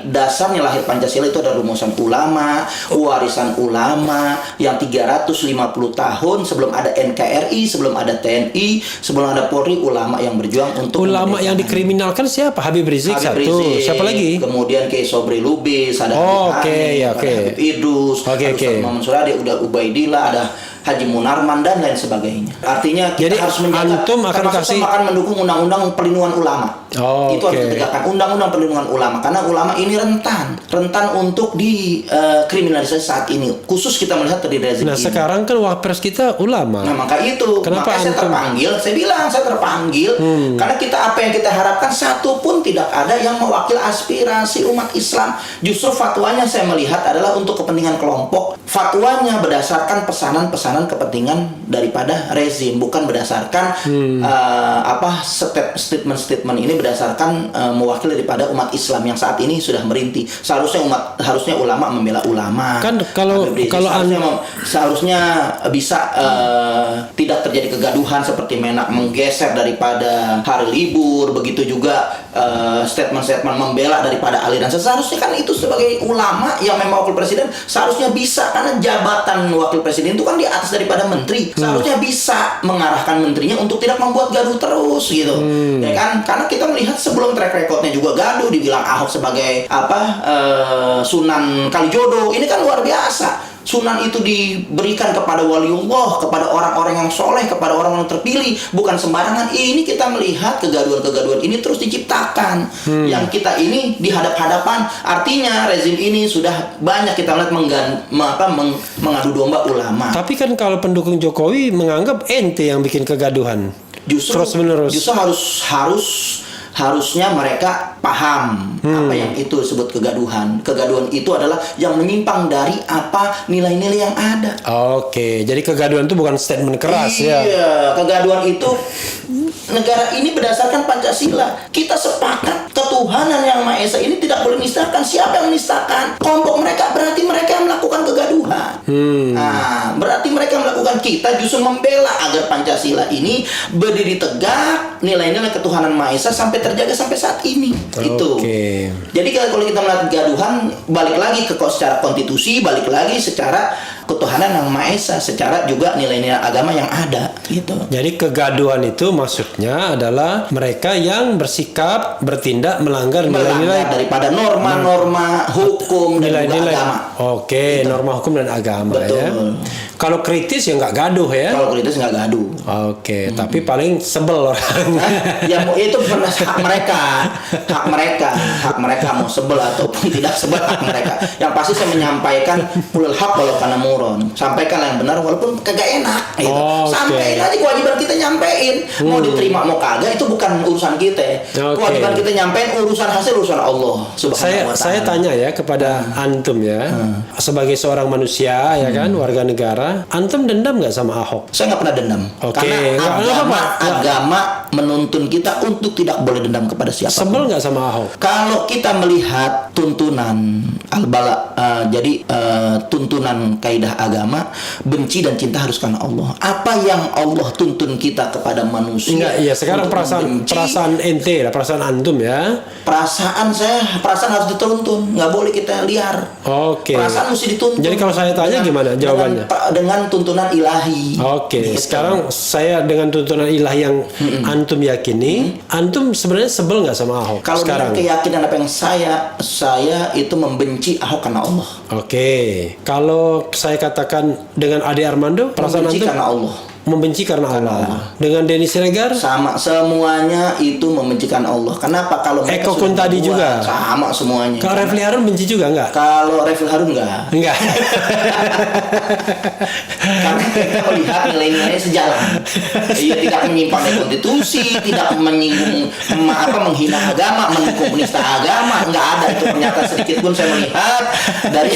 dasarnya lahir Pancasila itu ada rumusan ulama, warisan ulama yang 350 tahun sebelum ada NKRI, sebelum ada TNI, sebelum ada Polri, ulama yang berjuang untuk ulama yang dikriminalkan siapa? Habib Rizik satu. Siapa lagi? Kemudian Kiai Sobri Lubis, ada Habib Idrus, ada Muhammad Suradi, udah Ubaidillah, ada Haji Munarman dan lain sebagainya. Artinya kita harus menjaga. Antum akan akan mendukung undang-undang perlindungan ulama. Itu harus ditegakkan, undang-undang perlindungan ulama, karena ulama ini rentan untuk dikriminalisasi saat ini. Khusus kita melihat dari rezim ini. Sekarang kan wapres kita ulama. Nah, maka itu. Kenapa saya terpanggil karena apa yang kita harapkan satu pun tidak ada yang mewakili aspirasi umat Islam. Justru fatwanya saya melihat adalah untuk kepentingan kelompok. Fatwanya berdasarkan pesanan-pesanan kepentingan daripada rezim, bukan berdasarkan statement-statement ini berdasarkan mewakili daripada umat Islam yang saat ini sudah merintih. Harusnya ulama membela ulama. Kan kalau seharusnya bisa tidak terjadi kegaduhan seperti Menak menggeser daripada hari libur, begitu juga statement-statement membela daripada aliran. Seharusnya kan itu sebagai ulama yang memang wakil presiden seharusnya bisa, karena jabatan wakil presiden itu kan di atas daripada menteri. Seharusnya bisa mengarahkan menterinya untuk tidak membuat gaduh terus gitu. Ya kan? Karena kita melihat sebelum track recordnya juga gaduh, dibilang Ahok sebagai Sunan Kalijodo. Ini kan luar biasa. Sunan itu diberikan kepada waliullah, kepada orang-orang yang soleh, kepada orang-orang terpilih, bukan sembarangan. Ini kita melihat kegaduhan-kegaduhan ini terus diciptakan. Yang kita ini dihadap-hadapan, artinya rezim ini sudah banyak kita lihat mengadu domba ulama. Tapi kan kalau pendukung Jokowi menganggap ente yang bikin kegaduhan. Terus menerus. Justru harusnya mereka paham apa yang itu disebut kegaduhan. Kegaduhan itu adalah yang menyimpang dari apa nilai-nilai yang ada. Jadi kegaduhan itu bukan statement keras ya. Iya, kegaduhan itu negara ini berdasarkan Pancasila. Kita sepakat ketuhanan yang Maha Esa ini tidak boleh menistakan. Siapa yang menistakan? Kelompok mereka, berarti mereka yang melakukan kegaduhan. Nah, berarti mereka melakukan, kita justru membela agar Pancasila ini berdiri tegak, nilai-nilai ketuhanan Maha Esa sampai terjaga sampai saat ini. Itu. Jadi kalau kita melihat kegaduhan, balik lagi ke secara konstitusi, balik lagi secara ketuhanan yang Maha Esa, secara juga nilai-nilai agama yang ada gitu. Jadi kegaduhan itu maksudnya adalah mereka yang bersikap bertindak melanggar nilai-nilai daripada norma-norma hukum dan nilai-nilai agama. Gitu. Norma hukum dan agama. Betul. Ya. Kalau kritis ya nggak gaduh ya. Kalau kritis nggak gaduh. Tapi paling sebel orang. Ya itu pernah hak mereka mau sebel ataupun tidak sebel, hak mereka. Yang pasti saya menyampaikan ulul haq walau kana muron. Sampaikanlah yang benar walaupun kagak enak gitu. Oh, oke. Sampein aja, kewajiban kita nyampein. Mau diterima mau kagak itu bukan urusan kita. Oke. Kewajiban kita nyampein, urusan hasil urusan Allah Subhanahu wa taala. Saya tanya ya kepada antum ya, sebagai seorang manusia ya kan, warga negara, antum dendam nggak sama Ahok? Saya nggak pernah dendam. Oke, Karena nggak apa-apa. agama menuntun kita untuk tidak boleh dendam kepada siapa. Sebel nggak sama Ahok? Kalau kita melihat tuntunan tuntunan kaidah agama, benci dan cinta harus karena Allah. Apa yang Allah tuntun kita kepada manusia? Enggak, iya sekarang untuk membenci, perasaan ente lah, perasaan antum ya. perasaan harus dituntun, nggak boleh kita liar. Oke. Perasaan mesti dituntun. Jadi kalau saya tanya gimana jawabannya? Dengan tuntunan ilahi. Oke, Gitu. sekarang saya dengan tuntunan ilahi yang antum yakini, antum sebenarnya sebel nggak sama Ahok Kalau sekarang? dengan keyakinan apa yang saya itu membenci Ahok karena Allah. Oke, kalau saya katakan dengan Ade Armando, perasaan Membenci antum karena Allah. membenci karena Allah. Dengan Denny Siregar, Sama semuanya itu membencikan Allah. Kenapa? Kalau mereka Eko sudah Kuntadi berbuat, juga? sama semuanya. kalau Refli Harun benci juga nggak? Kalau Refli Harun enggak. Enggak. Karena kita melihat nilai-nilai sejalan. Ia tidak menyimpang dari konstitusi, tidak menyinggung menghina agama, mendukung penista agama, enggak ada itu pernyataan sedikit pun saya melihat dari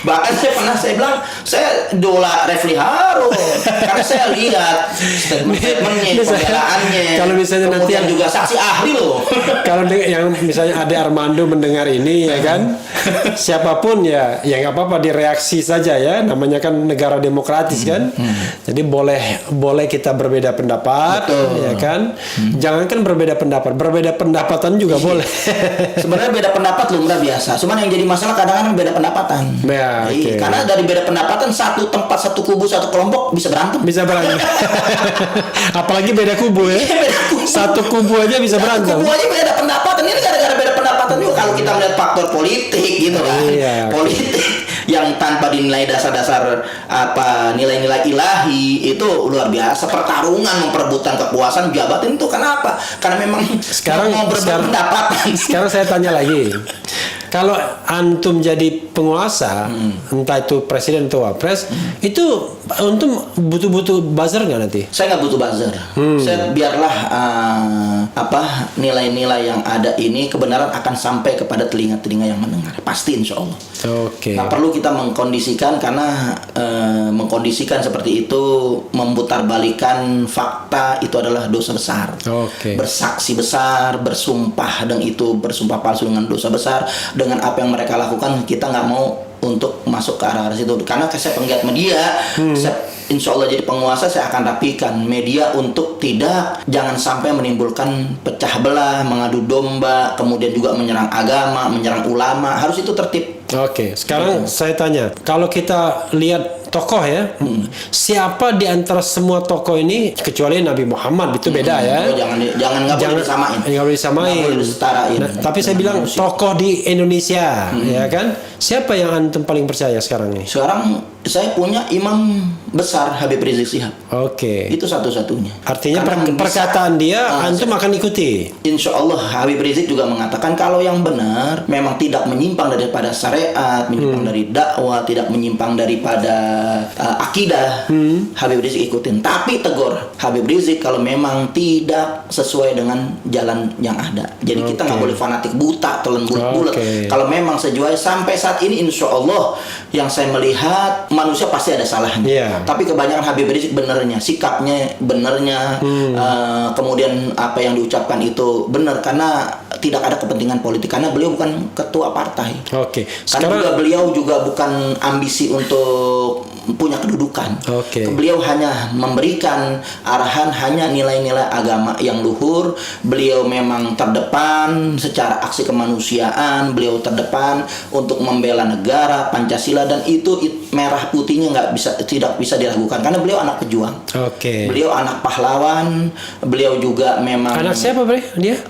bahkan saya bilang saya idola Refli Harun karena saya lihat statement-statementnya, pembelaannya. Kalau misalnya nanti kemudian juga saksi ahli loh. Kalau yang misalnya Ade Armando mendengar ini ya kan, siapapun ya nggak apa-apa direaksi saja ya, namanya kan negara demokratis kan. Jadi boleh kita berbeda pendapat. Betul. Ya kan. Jangankan berbeda pendapatan juga boleh. Sebenarnya beda pendapat lumrah biasa. Cuman yang jadi masalah kadang-kadang beda pendapatan. Ya, oke. Karena dari beda pendapatan satu tempat, satu kubu, satu kelompok bisa berantem. Bisa berantem. Apalagi beda kubu ya. Beda kubu. Satu kubu aja bisa berantem. Kubu aja beda pendapatan. Ini gara-gara beda pendapatan juga kalau kita melihat faktor politik gitu kan. Iya, oke. Politik yang tanpa dinilai dasar-dasar nilai-nilai ilahi itu luar biasa. Pertarungan memperebutkan kekuasaan jabatan itu kenapa? Karena memang mau berbeda pendapatan. Sekarang saya tanya lagi. Kalau antum jadi penguasa, entah itu presiden atau wapres, itu antum butuh buzzer nggak nanti? Saya nggak butuh buzzer. Saya biarlah nilai-nilai yang ada ini kebenaran akan sampai kepada telinga-telinga yang mendengar. Pasti insya Allah. Oke. Nggak perlu kita mengkondisikan karena mengkondisikan seperti itu membutarbalikan fakta itu adalah dosa besar. Oke. Bersaksi besar, bersumpah dan itu bersumpah palsu dengan dosa besar. Dengan apa yang mereka lakukan kita nggak mau untuk masuk ke arah situ karena saya penggiat media. Insya Allah jadi penguasa saya akan rapikan media untuk jangan sampai menimbulkan pecah belah, mengadu domba, kemudian juga menyerang agama, menyerang ulama. Harus itu tertib. Oke, sekarang saya tanya, kalau kita lihat tokoh ya, siapa di antara semua tokoh ini kecuali Nabi Muhammad itu beda ya? Oh, jangan nggak boleh disamain. Nggak boleh disamain. Nggak boleh disetarain. Nah, tapi saya bilang tokoh di Indonesia, ya kan? Siapa yang antum paling percaya sekarang nih? Sekarang saya punya imam besar Habib Rizik Syihab. Oke. Itu satu-satunya. Artinya Karena perkataan dia antum akan ikuti. Insya Allah Habib Rizik juga mengatakan kalau yang benar memang tidak menyimpang daripada syariat, menyimpang dari dakwah, tidak menyimpang daripada akidah, Habib Rizik ikutin. Tapi tegur Habib Rizik kalau memang tidak sesuai dengan jalan yang ada. Jadi kita nggak boleh fanatik buta, telan bulat-bulat. Kalau memang sesuai sampai saat ini insya Allah yang saya melihat manusia pasti ada salahnya. Yeah. Tapi kebanyakan Habib Rizik benernya, sikapnya benernya, kemudian apa yang diucapkan itu benar karena tidak ada kepentingan politik karena beliau bukan ketua partai. Oke. Karena juga beliau juga bukan ambisi untuk punya kedudukan. Oke. Beliau hanya memberikan arahan hanya nilai-nilai agama yang luhur. Beliau memang terdepan secara aksi kemanusiaan. Beliau terdepan untuk membela negara, Pancasila dan itu merah putihnya tidak bisa diragukan karena beliau anak pejuang. Oke. Beliau anak pahlawan. Beliau juga memang Anak siapa bre? Dia?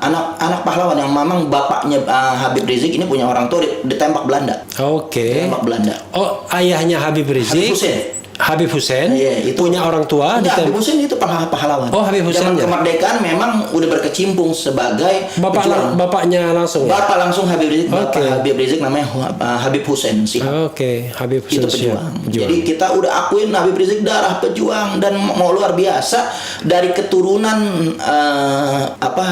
anak pahlawan yang memang bapaknya Habib Rizik ini punya orang tua ditembak Belanda. Oke. Ditembak Belanda. Oh, ayahnya Habib Habib Rizik. Hussein. Habib Hussein Iya, itu punya orang tua Enggak, Habib Hussein itu pahlawan. Oh, Habib Hussein, Zaman ya. kemerdekaan memang udah berkecimpung sebagai pejuang. bapaknya langsung ya? Bapak langsung Habib Rizik, Bapak Oke. Habib Rizik namanya Habib Hussein sih. Oke, Habib Hussein Itu pejuang. Jadi kita udah akuin Habib Rizik darah pejuang dan mau luar biasa dari keturunan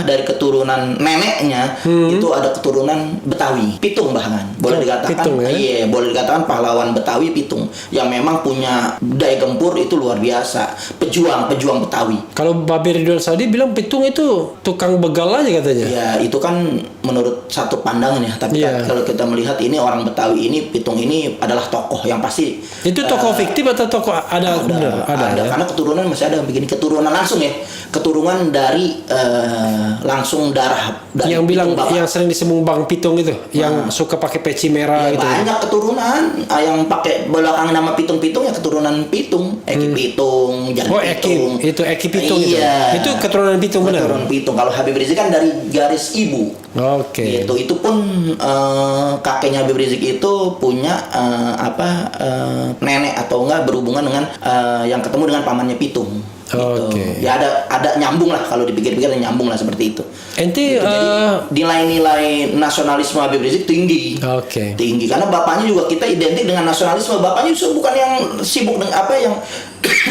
dari keturunan neneknya itu ada keturunan Betawi, Pitung bahkan. Boleh dikatakan Pitung, ya? iya, boleh dikatakan pahlawan Betawi Pitung yang memang punya daya gempur itu luar biasa. Pejuang Betawi. Kalau Babe Ridwan Sadi bilang Pitung itu tukang begal aja katanya. Ya itu kan menurut satu pandangan ya. Tapi Iya. kalau kita melihat ini orang Betawi ini, Pitung ini adalah tokoh yang pasti. Itu tokoh fiktif atau tokoh ada benar? Ada ya? Karena keturunan masih ada begini, keturunan langsung ya, keturunan dari langsung darah dari Yang bilang Pitung Bapak. yang sering disebut Bang Pitung itu, yang suka pakai peci merah Ya, gitu. banyak keturunan yang pakai belakang nama Pitung-Pitung ya keturunan Pitung, Eki Pitung, Jan Oh, Pitung. itu Eki Pitung Iya. itu keturunan Pitung benar. Keturunan Pitung. Kalau Habib Rizik kan dari garis ibu. Oke. Gitu. Itu pun kakeknya Habib Rizik itu punya nenek atau enggak berhubungan dengan yang ketemu dengan pamannya Pitung. Gitu. Oke. Ya ada nyambung lah kalau dipikir-pikir ada nyambung lah seperti itu. Ente Gitu. Jadi nilai-nilai nasionalisme Habib Rizik tinggi. Oke. Tinggi karena bapaknya juga kita identik dengan nasionalisme. Bapaknya justru bukan yang sibuk dengan yang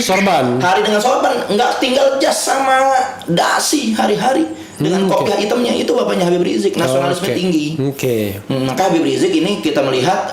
Sorban. hari dengan sorban, nggak tinggal jas sama dasi hari-hari dengan kopiah hitamnya. Itu bapaknya Habib Rizik, nasionalisme Oke. tinggi. Oke. Maka Habib Rizik ini kita melihat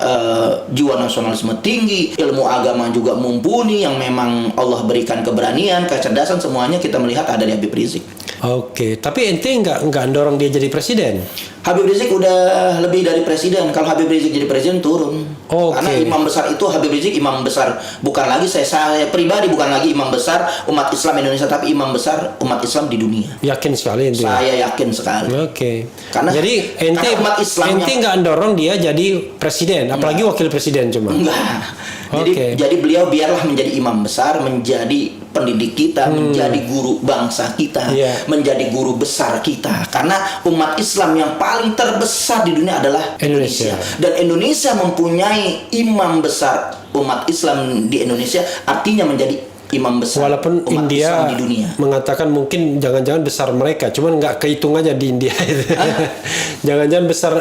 jiwa nasionalisme tinggi, ilmu agama juga mumpuni yang memang Allah berikan keberanian, kecerdasan, semuanya kita melihat ada di Habib Rizik. Oke, tapi ente nggak dorong dia jadi presiden? Habib Rizik udah lebih dari presiden. Kalau Habib Rizik jadi presiden turun. Oke. Karena imam besar itu Habib Rizik imam besar. Bukan lagi saya pribadi bukan lagi imam besar umat Islam Indonesia, tapi imam besar umat Islam di dunia. Yakin sekali ente? Saya yakin sekali. Oke. Karena jadi ente karena umat Islam ente nggak dorong dia jadi presiden, apalagi wakil presiden cuma. Enggak. Oke. Jadi beliau biarlah menjadi imam besar, menjadi pendidik kita, menjadi guru bangsa kita, Iya. menjadi guru besar kita. Karena umat Islam yang paling terbesar di dunia adalah Indonesia. Dan Indonesia mempunyai imam besar umat Islam di Indonesia, artinya menjadi imam besar Walaupun umat India Islam di dunia. mengatakan mungkin jangan-jangan besar mereka, cuman nggak kehitung aja di India itu. Jangan-jangan besar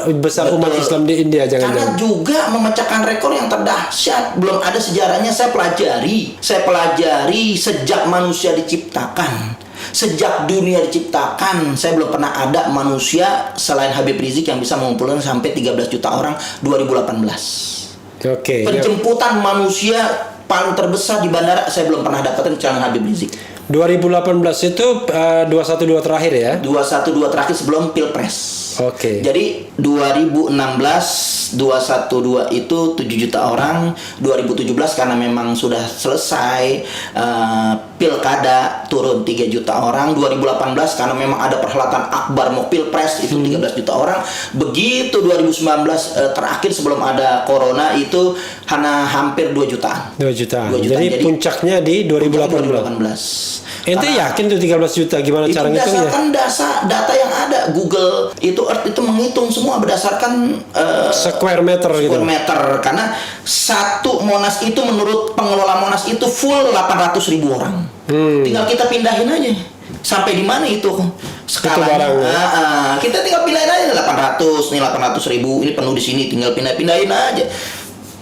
umat Betul. Islam di India, Karena jangan-jangan. juga memecahkan rekor yang terdahsyat. Belum ada sejarahnya. Saya pelajari sejak manusia diciptakan, sejak dunia diciptakan, saya belum pernah ada manusia selain Habib Rizik yang bisa mengumpulkan sampai 13 juta orang 2018. Oke. Penjemputan manusia paling terbesar di bandara saya belum pernah dapatkan dengan Habib Rizik. 2018 itu 212 terakhir ya. 212 terakhir sebelum Pilpres. Oke. Jadi 2016 212 itu 7 juta orang. 2017 karena memang sudah selesai pilkada turun 3 juta orang. 2018 karena memang ada perhelatan akbar mau Pilpres itu 13 juta orang. Begitu 2019 terakhir sebelum ada corona itu hanya hampir 2 jutaan. 2 juta. 2 juta. Jadi Jadi puncaknya di 2018. 2018. Ente yakin tuh 13 juta gimana Itu cara ngitungnya? berdasarkan data yang ada Google itu Earth itu menghitung semua berdasarkan Square meter gitu. square meter karena satu Monas itu menurut pengelola Monas itu full 800.000 orang. Tinggal kita pindahin aja sampai di mana itu skalanya. barangnya. Kita tinggal pindahin aja 800 nih 800.000 ini penuh di sini tinggal pindahin aja.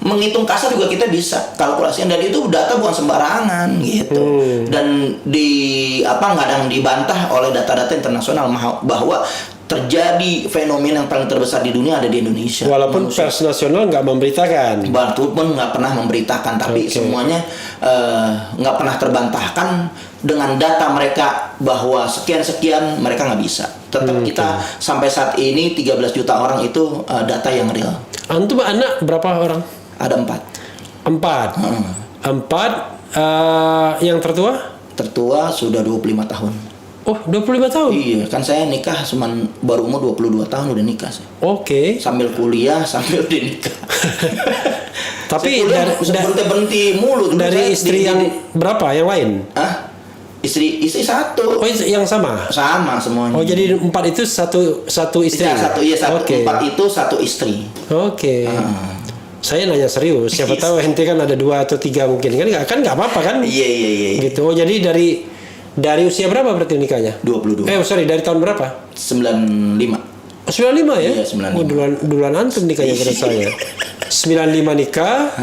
Menghitung kasar juga kita bisa kalkulasinya dan itu data bukan sembarangan gitu. Dan kadang dibantah oleh data-data internasional bahwa terjadi fenomena yang paling terbesar di dunia ada di Indonesia. Walaupun pers nasional nggak memberitakan. Bantu pun nggak pernah memberitakan, tapi Oke. semuanya nggak pernah terbantahkan dengan data mereka bahwa sekian mereka nggak bisa. Tetap kita sampai saat ini 13 juta orang itu data yang real. Antum anak berapa orang? Ada 4. 4. 4 yang tertua? Tertua sudah 25 tahun. Oh, 25 tahun. Iya, kan saya nikah baru umur 22 tahun udah nikah saya. Oke. Sambil kuliah, sambil udah nikah. Tapi berhenti mulu. Dulu dari saya istri yang berapa? Yang lain? Istri satu. Oh, yang sama. Sama semuanya. Oh, jadi 4 itu satu istri. Satu. Oke. 4 itu satu istri. Oke. saya nanya serius. Siapa tahu ente kan ada 2 atau 3 mungkin kan nggak apa-apa kan? Iya. Gitu. Oh, jadi dari usia berapa berarti nikahnya? 22. Sorry, dari tahun berapa? 95. 95 ya? Iya, 95. Oh, duluan antum nikahnya pada saya. 95 nikah,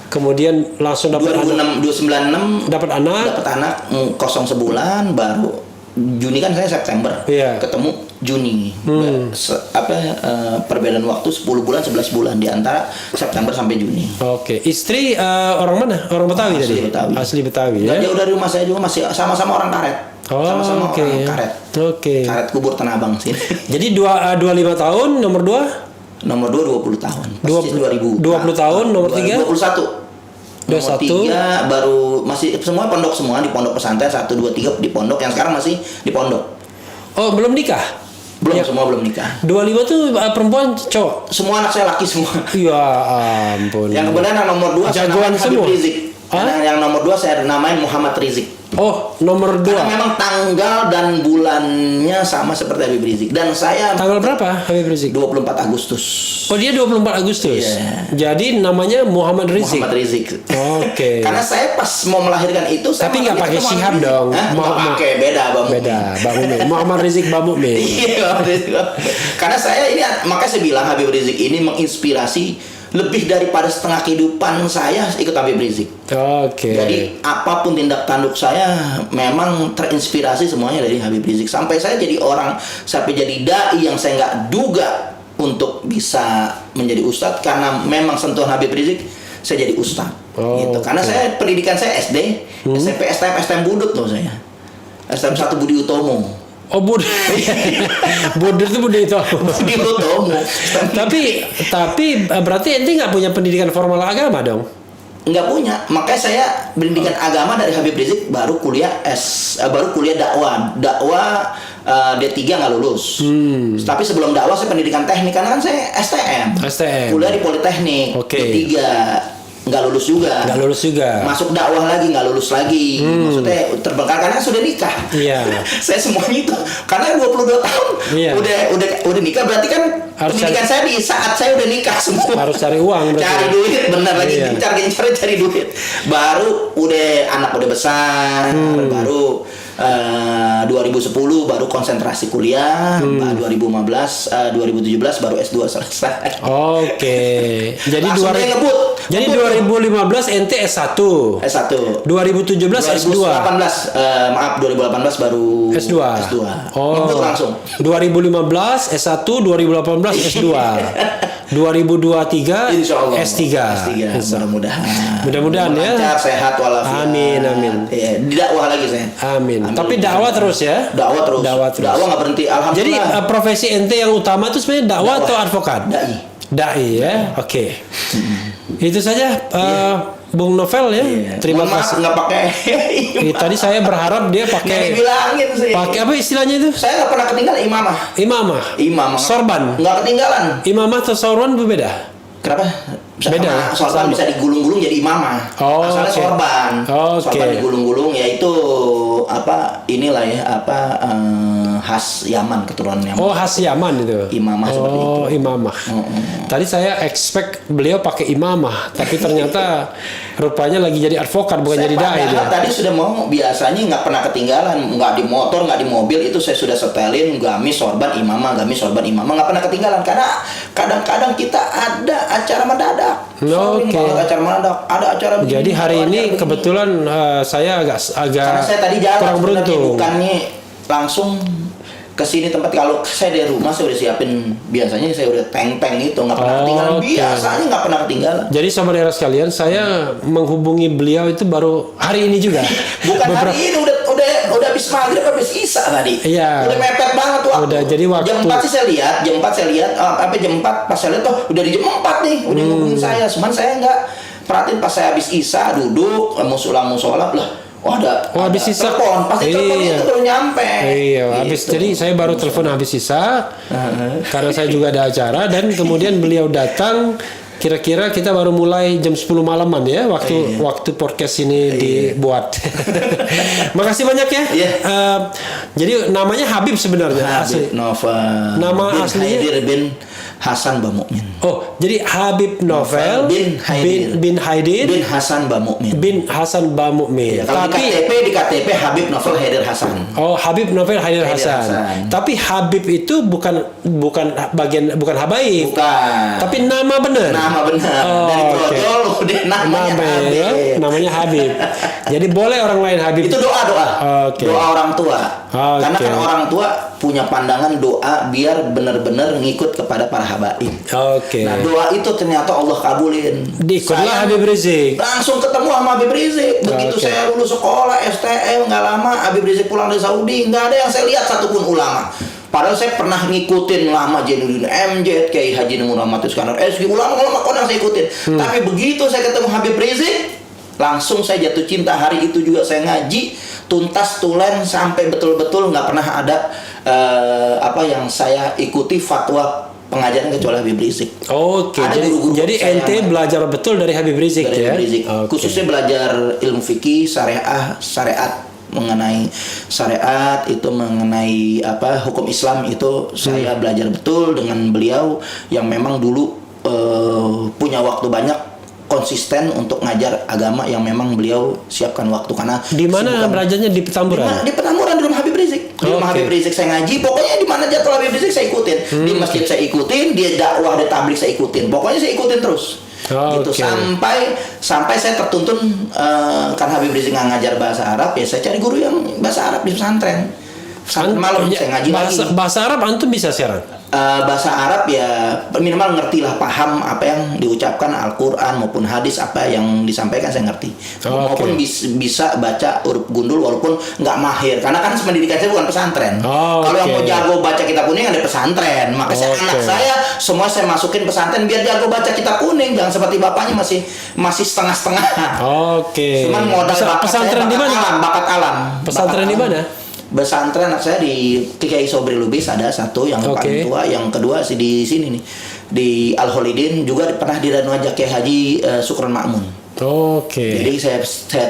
kemudian langsung dapat anak. 296 Dapat anak. dapat anak kosong sebulan, baru Juni kan saya September. Iya. Ketemu Juni. Perbedaan waktu 10 bulan 11 bulan di antara September sampai Juni. Oke, istri orang mana? Orang Betawi Asli tadi? Betawi. Asli Betawi Nggak ya? jauh dari rumah saya juga, masih sama-sama orang karet. Oh, Sama-sama oke. orang karet. Oke. Karet kubur Tanah Abang sih. Jadi 25 tahun, nomor 2? Nomor 2 20 tahun. Pasti 20 tahun, nomor 3? 21. Nomor 3 baru masih semua pondok, semua di pondok pesantren 1 2 3 di pondok, yang sekarang masih di pondok. Oh, belum nikah? Belum, Ya. semua belum nikah. 25 tuh perempuan cowok? Semua anak saya laki semua. Ya ampun. Yang kemudian yang nomor 2 saya Jagoan namain semua? Habib Rizik. Hah? Karena yang nomor 2 saya namain Muhammad Rizik. Oh, nomor 2. Karena memang tanggal dan bulannya sama seperti Habib Rizik. Dan saya Tanggal berapa Habib Rizik? 24 Agustus. Oh, dia 24 Agustus. Iya. Jadi namanya Muhammad Rizik. Muhammad Rizik. Oke. Karena saya pas mau melahirkan itu saya Tapi nggak malah pakai ketemu Syihab Habib dong. Rizik. Hah? Nggak Muhammad. pakai, beda Bang. Beda, Bang Mumin. Muhammad Rizik Bang Mumin. Iya, karena saya ini, makanya saya bilang Habib Rizik ini menginspirasi lebih daripada setengah kehidupan saya ikut Habib Rizik. Oke. Jadi apapun tindak tanduk saya memang terinspirasi semuanya dari Habib Rizik. Sampai saya jadi sampai jadi dai yang saya nggak duga untuk bisa menjadi ustadz, karena memang sentuhan Habib Rizik saya jadi ustadz. Oh, Gitu. Karena saya pendidikan saya SD, SMP, STM Budut loh saya. STM 1 Budi Utomo. Oh, Bud. Bud itu Bud itu. Budi Utomo. Tapi berarti ente nggak punya pendidikan formal agama dong? Nggak punya, makanya saya pendidikan agama dari Habib Rizik, baru kuliah dakwah D3 nggak lulus. Tapi sebelum dakwah saya pendidikan teknik, karena kan saya STM. Kuliah di Politeknik. Oke. D3 nggak lulus juga. Nggak lulus juga. Masuk dakwah lagi nggak lulus lagi. Maksudnya terbengkalai karena kan sudah nikah. Iya. Saya semuanya itu karena 22 tahun Iya. udah nikah, berarti kan Harus pendidikan saya di saat saya udah nikah semua. Harus cari uang berarti. Cari duit, benar lagi. Iya. Cari duit. Baru anak udah besar, baru 2010 baru konsentrasi kuliah, 2017 baru S2 selesai. Oke. Jadi Langsung dia ngebut. Jadi Ngebut. 2015 ente S1. S1. 2017 S2. 2018 baru S2. Oh. Ngebut langsung. 2015 S1, 2018 S2. 2023 Insya Allah. S3. S3. Mudah-mudahan ya. Lancar, sehat walafiat. Amin. Iya, di dakwah lagi saya. Amin. Tapi dakwah terus ya. Dakwah terus. Dakwah nggak berhenti. Jadi Alhamdulillah. profesi ente yang utama itu sebenarnya dakwah atau advokat? Dai ya. Oke. Itu saja Bung Novel ya. Iya. Terima Mohon maaf, kasih. nggak pakai. Tadi saya berharap dia Nggak pakai dibilangin sih. apa istilahnya itu? Saya nggak pernah ketinggalan imamah. Imamah. Sorban. Nggak ketinggalan. Imamah atau sorban berbeda? Kenapa? Beda. Sorban bisa digulung-gulung jadi imamah. Oh, Asalnya oke. sorban. Oke. Sorban digulung-gulung, yaitu inilah ya khas Yaman, keturunan Yaman. Oh, khas Yaman itu. Imamah seperti itu. Oh, imamah. Tadi saya expect beliau pakai imamah, tapi ternyata rupanya lagi jadi advokat bukan jadi dai dia. Tadi sudah mau, biasanya nggak pernah ketinggalan, nggak di motor, nggak di mobil, itu saya sudah setelin gamis sorban imamah, nggak pernah ketinggalan, karena kadang-kadang kita ada acara mendadak. Sering Oke. banget acara mendadak, ada acara begini. Jadi hari ada ini acara begini. kebetulan saya agak Karena saya tadi jalan kurang sebenarnya, beruntung. bukannya langsung ke sini tempat. Kalau saya dari rumah saya udah siapin, biasanya saya udah peng-peng itu, nggak pernah ketinggalan. Oke. Biasanya nggak pernah ketinggalan. Jadi sahabat era sekalian, saya menghubungi beliau itu baru hari ini juga. Bukan hari ini, udah habis maghrib, habis isya tadi. Iya. Udah mepet banget waktu. Udah, jadi waktu- jam 4 sih saya lihat, jam 4 pas saya lihat udah di jam 4 nih, udah ngomongin saya. Cuman saya nggak perhatiin pas saya habis isya duduk musola lah. Habis isya. Telepon, pasti telepon Iya. itu baru nyampe. Iya, habis Gitu. jadi saya baru telepon habis sisa karena saya juga ada acara dan kemudian beliau datang. Kira-kira kita baru mulai jam 10 malaman ya waktu podcast ini dibuat. Makasih banyak ya. Iya. Jadi namanya Habib sebenarnya asli. Habib Novel. Nama bin aslinya? Haidir bin Hasan Bamukmin. Oh, jadi Habib Novel bin Haidir bin Hasan Bamukmin. bin Hasan Bamukmin. Ya, kalau di KTP Habib Novel Haidir Hasan. Oh, Habib Novel Haidir Hasan. Tapi Habib itu bukan Habaib. Bukan. Tapi nama benar. Nama benar. Dari Projol udah namanya Habib. Ya? Namanya Habib. Jadi boleh orang lain Habib. Itu doa. Okay. Doa orang tua. Okay. Karena kan orang tua punya pandangan doa biar benar-benar ngikut kepada para habaib. Oke. Nah, doa itu ternyata Allah kabulin. Diikutlah Habib Rizik. Langsung ketemu sama Habib Rizik. Begitu saya lulus sekolah STM, nggak lama Habib Rizik pulang dari Saudi, nggak ada yang saya lihat satupun ulama. Padahal saya pernah ngikutin lama Jainuddin MZ, Kiai Haji Muhammad Iskandar SG, ulama-ulama kodang saya ikutin. Tapi begitu saya ketemu Habib Rizik, langsung saya jatuh cinta. Hari itu juga saya ngaji tuntas tulen sampai betul-betul nggak pernah ada yang saya ikuti fatwa pengajaran kecuali Habib Rizik. Oke. Jadi ente belajar betul dari Habib Rizik ya. Habib Rizik. Okay. Khususnya belajar ilmu fikih, syariat mengenai syariat itu, mengenai hukum Islam itu saya belajar betul dengan beliau yang memang dulu punya waktu banyak, konsisten untuk ngajar agama yang memang beliau siapkan waktu. Karena di mana belajarnya? Di Petamburan? Di Petamburan, di rumah Habib Rizik. Di rumah Habib Rizik saya ngaji, pokoknya di mana jadwal Habib Rizik saya ikutin. Di masjid saya ikutin, dia dakwah, dia tabligh saya ikutin. Pokoknya saya ikutin terus. Gitu sampai saya tertuntun karena Habib Rizik nggak ngajar bahasa Arab, ya saya cari guru yang bahasa Arab di pesantren. Malam saya ngaji bahasa Arab antum bisa sekarang? Bahasa Arab ya minimal ngerti lah, paham apa yang diucapkan Al-Quran maupun hadis, apa yang disampaikan saya ngerti. Maupun bisa baca huruf gundul walaupun nggak mahir, karena kan pendidikan saya bukan pesantren. Kalau yang mau jago baca kitab kuning ada pesantren. Makanya anak saya semua saya masukin pesantren biar jago baca kitab kuning, jangan seperti bapaknya masih setengah-setengah. Cuman modal pesantren di mana? Bakat alam. Pesantren di mana? Pesantren anak saya di Kiai Sobri Lubis ada satu yang paling tua, yang kedua sih di sini nih di Al Holidin, juga pernah didanwajak Kiai Haji Sukron Makmun. Jadi saya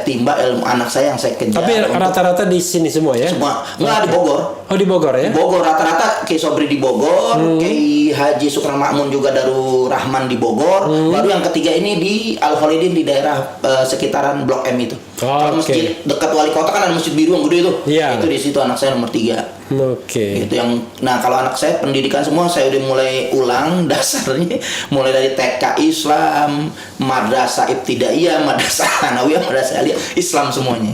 timba ilmu anak saya yang saya kejar. Tapi rata-rata di sini semua ya? Semua. Enggak, di Bogor. Oh, di Bogor ya? Bogor rata-rata Kiai Sobri di Bogor, Kiai Haji Sukron Makmun juga Darul Rahman di Bogor. Baru yang ketiga ini di Al Holidin di daerah sekitaran Blok M itu. Kalau masjid dekat wali kota kan ada masjid biru yang gede itu. Itu di situ anak saya nomor 3. Itu yang. Nah, kalau anak saya pendidikan semua saya udah mulai ulang dasarnya, mulai dari TK Islam, madrasah ibtidaiyah, madrasah tsanawiyah, madrasah aliyah, Islam semuanya.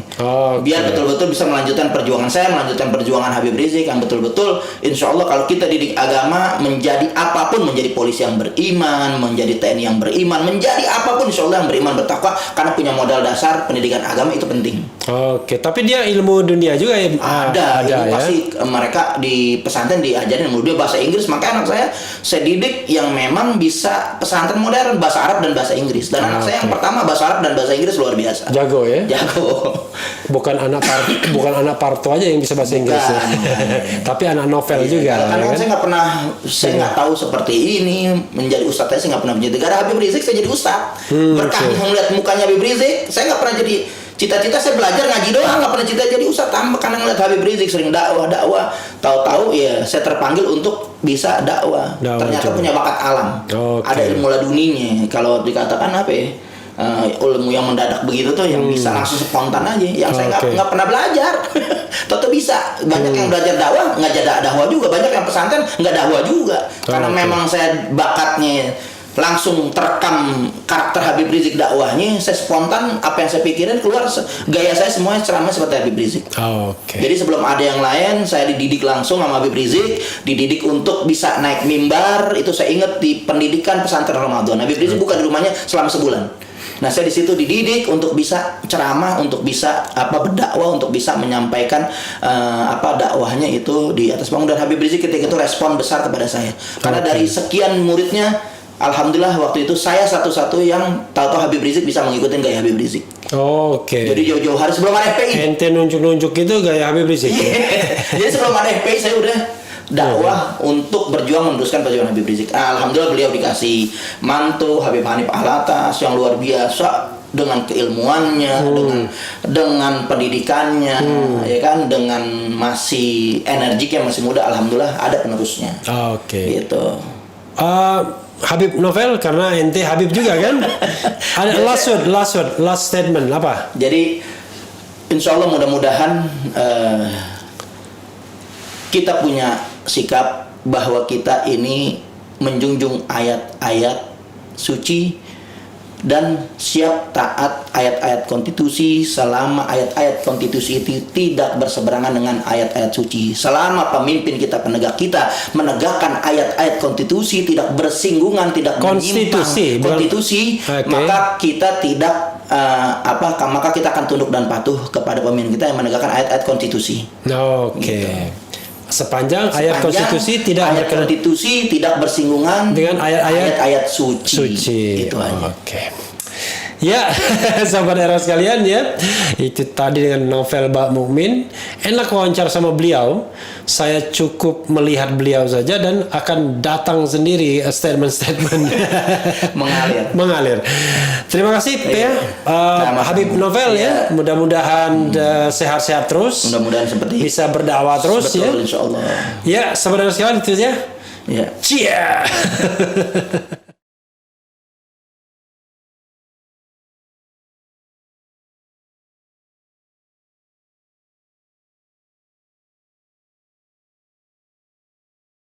Biar betul-betul bisa melanjutkan perjuangan saya, melanjutkan perjuangan Habib Rizik yang betul-betul insya Allah kalau kita didik agama menjadi apapun, menjadi polisi yang beriman, menjadi TNI yang beriman, menjadi apapun insya Allah yang beriman, bertakwa, karena punya modal dasar pendidikan agama itu penting. Tapi dia ilmu dunia juga ya? Ada ya? Pasti mereka di pesantren diajarin ilmu dunia, bahasa Inggris. Makanya anak saya didik yang memang bisa pesantren modern, bahasa Arab dan bahasa Inggris. Dan anak saya yang pertama bahasa Arab dan bahasa Inggris luar biasa. Jago ya? Jago. Bukan anak Parto aja yang bisa bahasa Inggris ya. Tapi anak novel juga. Karena saya nggak pernah, saya nggak tahu seperti ini menjadi ustadz. Saya nggak pernah menjadi. Gara Habib Rizik saya jadi ustadz. Berkah melihat mukanya Habib Rizik, saya nggak pernah jadi. Cita-cita saya belajar ngaji doang, nggak pernah cita jadi ustadz. Tambah karena ngeliat Habib Rizik sering dakwah, tahu-tahu ya saya terpanggil untuk bisa dakwah. Ternyata punya bakat alam, ada ilmu laduninya. Kalau dikatakan apa ya, ilmu yang mendadak begitu tuh, yang bisa langsung spontan aja. Yang saya nggak pernah belajar, tetap bisa. Banyak yang belajar dakwah nggak jadi dakwah juga, banyak yang pesantren nggak dakwah juga. Karena memang saya bakatnya langsung terekam karakter Habib Rizik dakwahnya, saya spontan apa yang saya pikirin keluar, gaya saya semuanya ceramah seperti Habib Rizik. Jadi sebelum ada yang lain, saya dididik langsung sama Habib Rizik, dididik untuk bisa naik mimbar. Itu saya ingat di pendidikan pesantren Ramadan. Habib Rizik buka di rumahnya selama sebulan. Nah, saya di situ dididik untuk bisa ceramah, untuk bisa berdakwah, untuk bisa menyampaikan dakwahnya itu di atas panggung. Dan Habib Rizik ketika itu respon besar kepada saya. Karena dari sekian muridnya, alhamdulillah waktu itu saya satu-satu yang tahu-tahu Habib Rizik bisa mengikuti gaya Habib Rizik. Jadi jauh-jauh hari sebelum ada FPI. Ente nunjuk-nunjuk itu gaya Habib Rizik. Jadi sebelum ada FPI saya udah dakwah untuk berjuang meneruskan perjuangan Habib Rizik. Alhamdulillah beliau dikasih mantu Habib Hanif Alatas yang luar biasa dengan keilmuannya, dengan pendidikannya, ya kan, dengan masih energik yang masih muda. Alhamdulillah ada penerusnya. Gitu. Habib Novel, karena ente Habib juga kan. Ada last statement apa? Jadi insya Allah mudah-mudahan kita punya sikap bahwa kita ini menjunjung ayat-ayat suci dan siap taat ayat-ayat konstitusi selama ayat-ayat konstitusi itu tidak berseberangan dengan ayat-ayat suci. Selama pemimpin kita, penegak kita menegakkan ayat-ayat konstitusi, tidak bersinggungan, tidak menyimpang konstitusi, maka kita tidak maka kita akan tunduk dan patuh kepada pemimpin kita yang menegakkan ayat-ayat konstitusi. Gitu. Sepanjang ayat konstitusi tidak bersinggungan dengan ayat-ayat suci. Itu aja. Oke. Ya, sahabat era sekalian ya. Itu tadi dengan Novel Bak Mukmin. Enak wawancara sama beliau. Saya cukup melihat beliau saja dan akan datang sendiri statement-statement mengalir. Terima kasih ya, Habib Novel ya. Mudah-mudahan sehat-sehat terus. Mudah-mudahan seperti bisa berdakwah terus. Betul, ya. Insyaallah. Ya, sahabat era sekalian itu ya. Ya. Cia.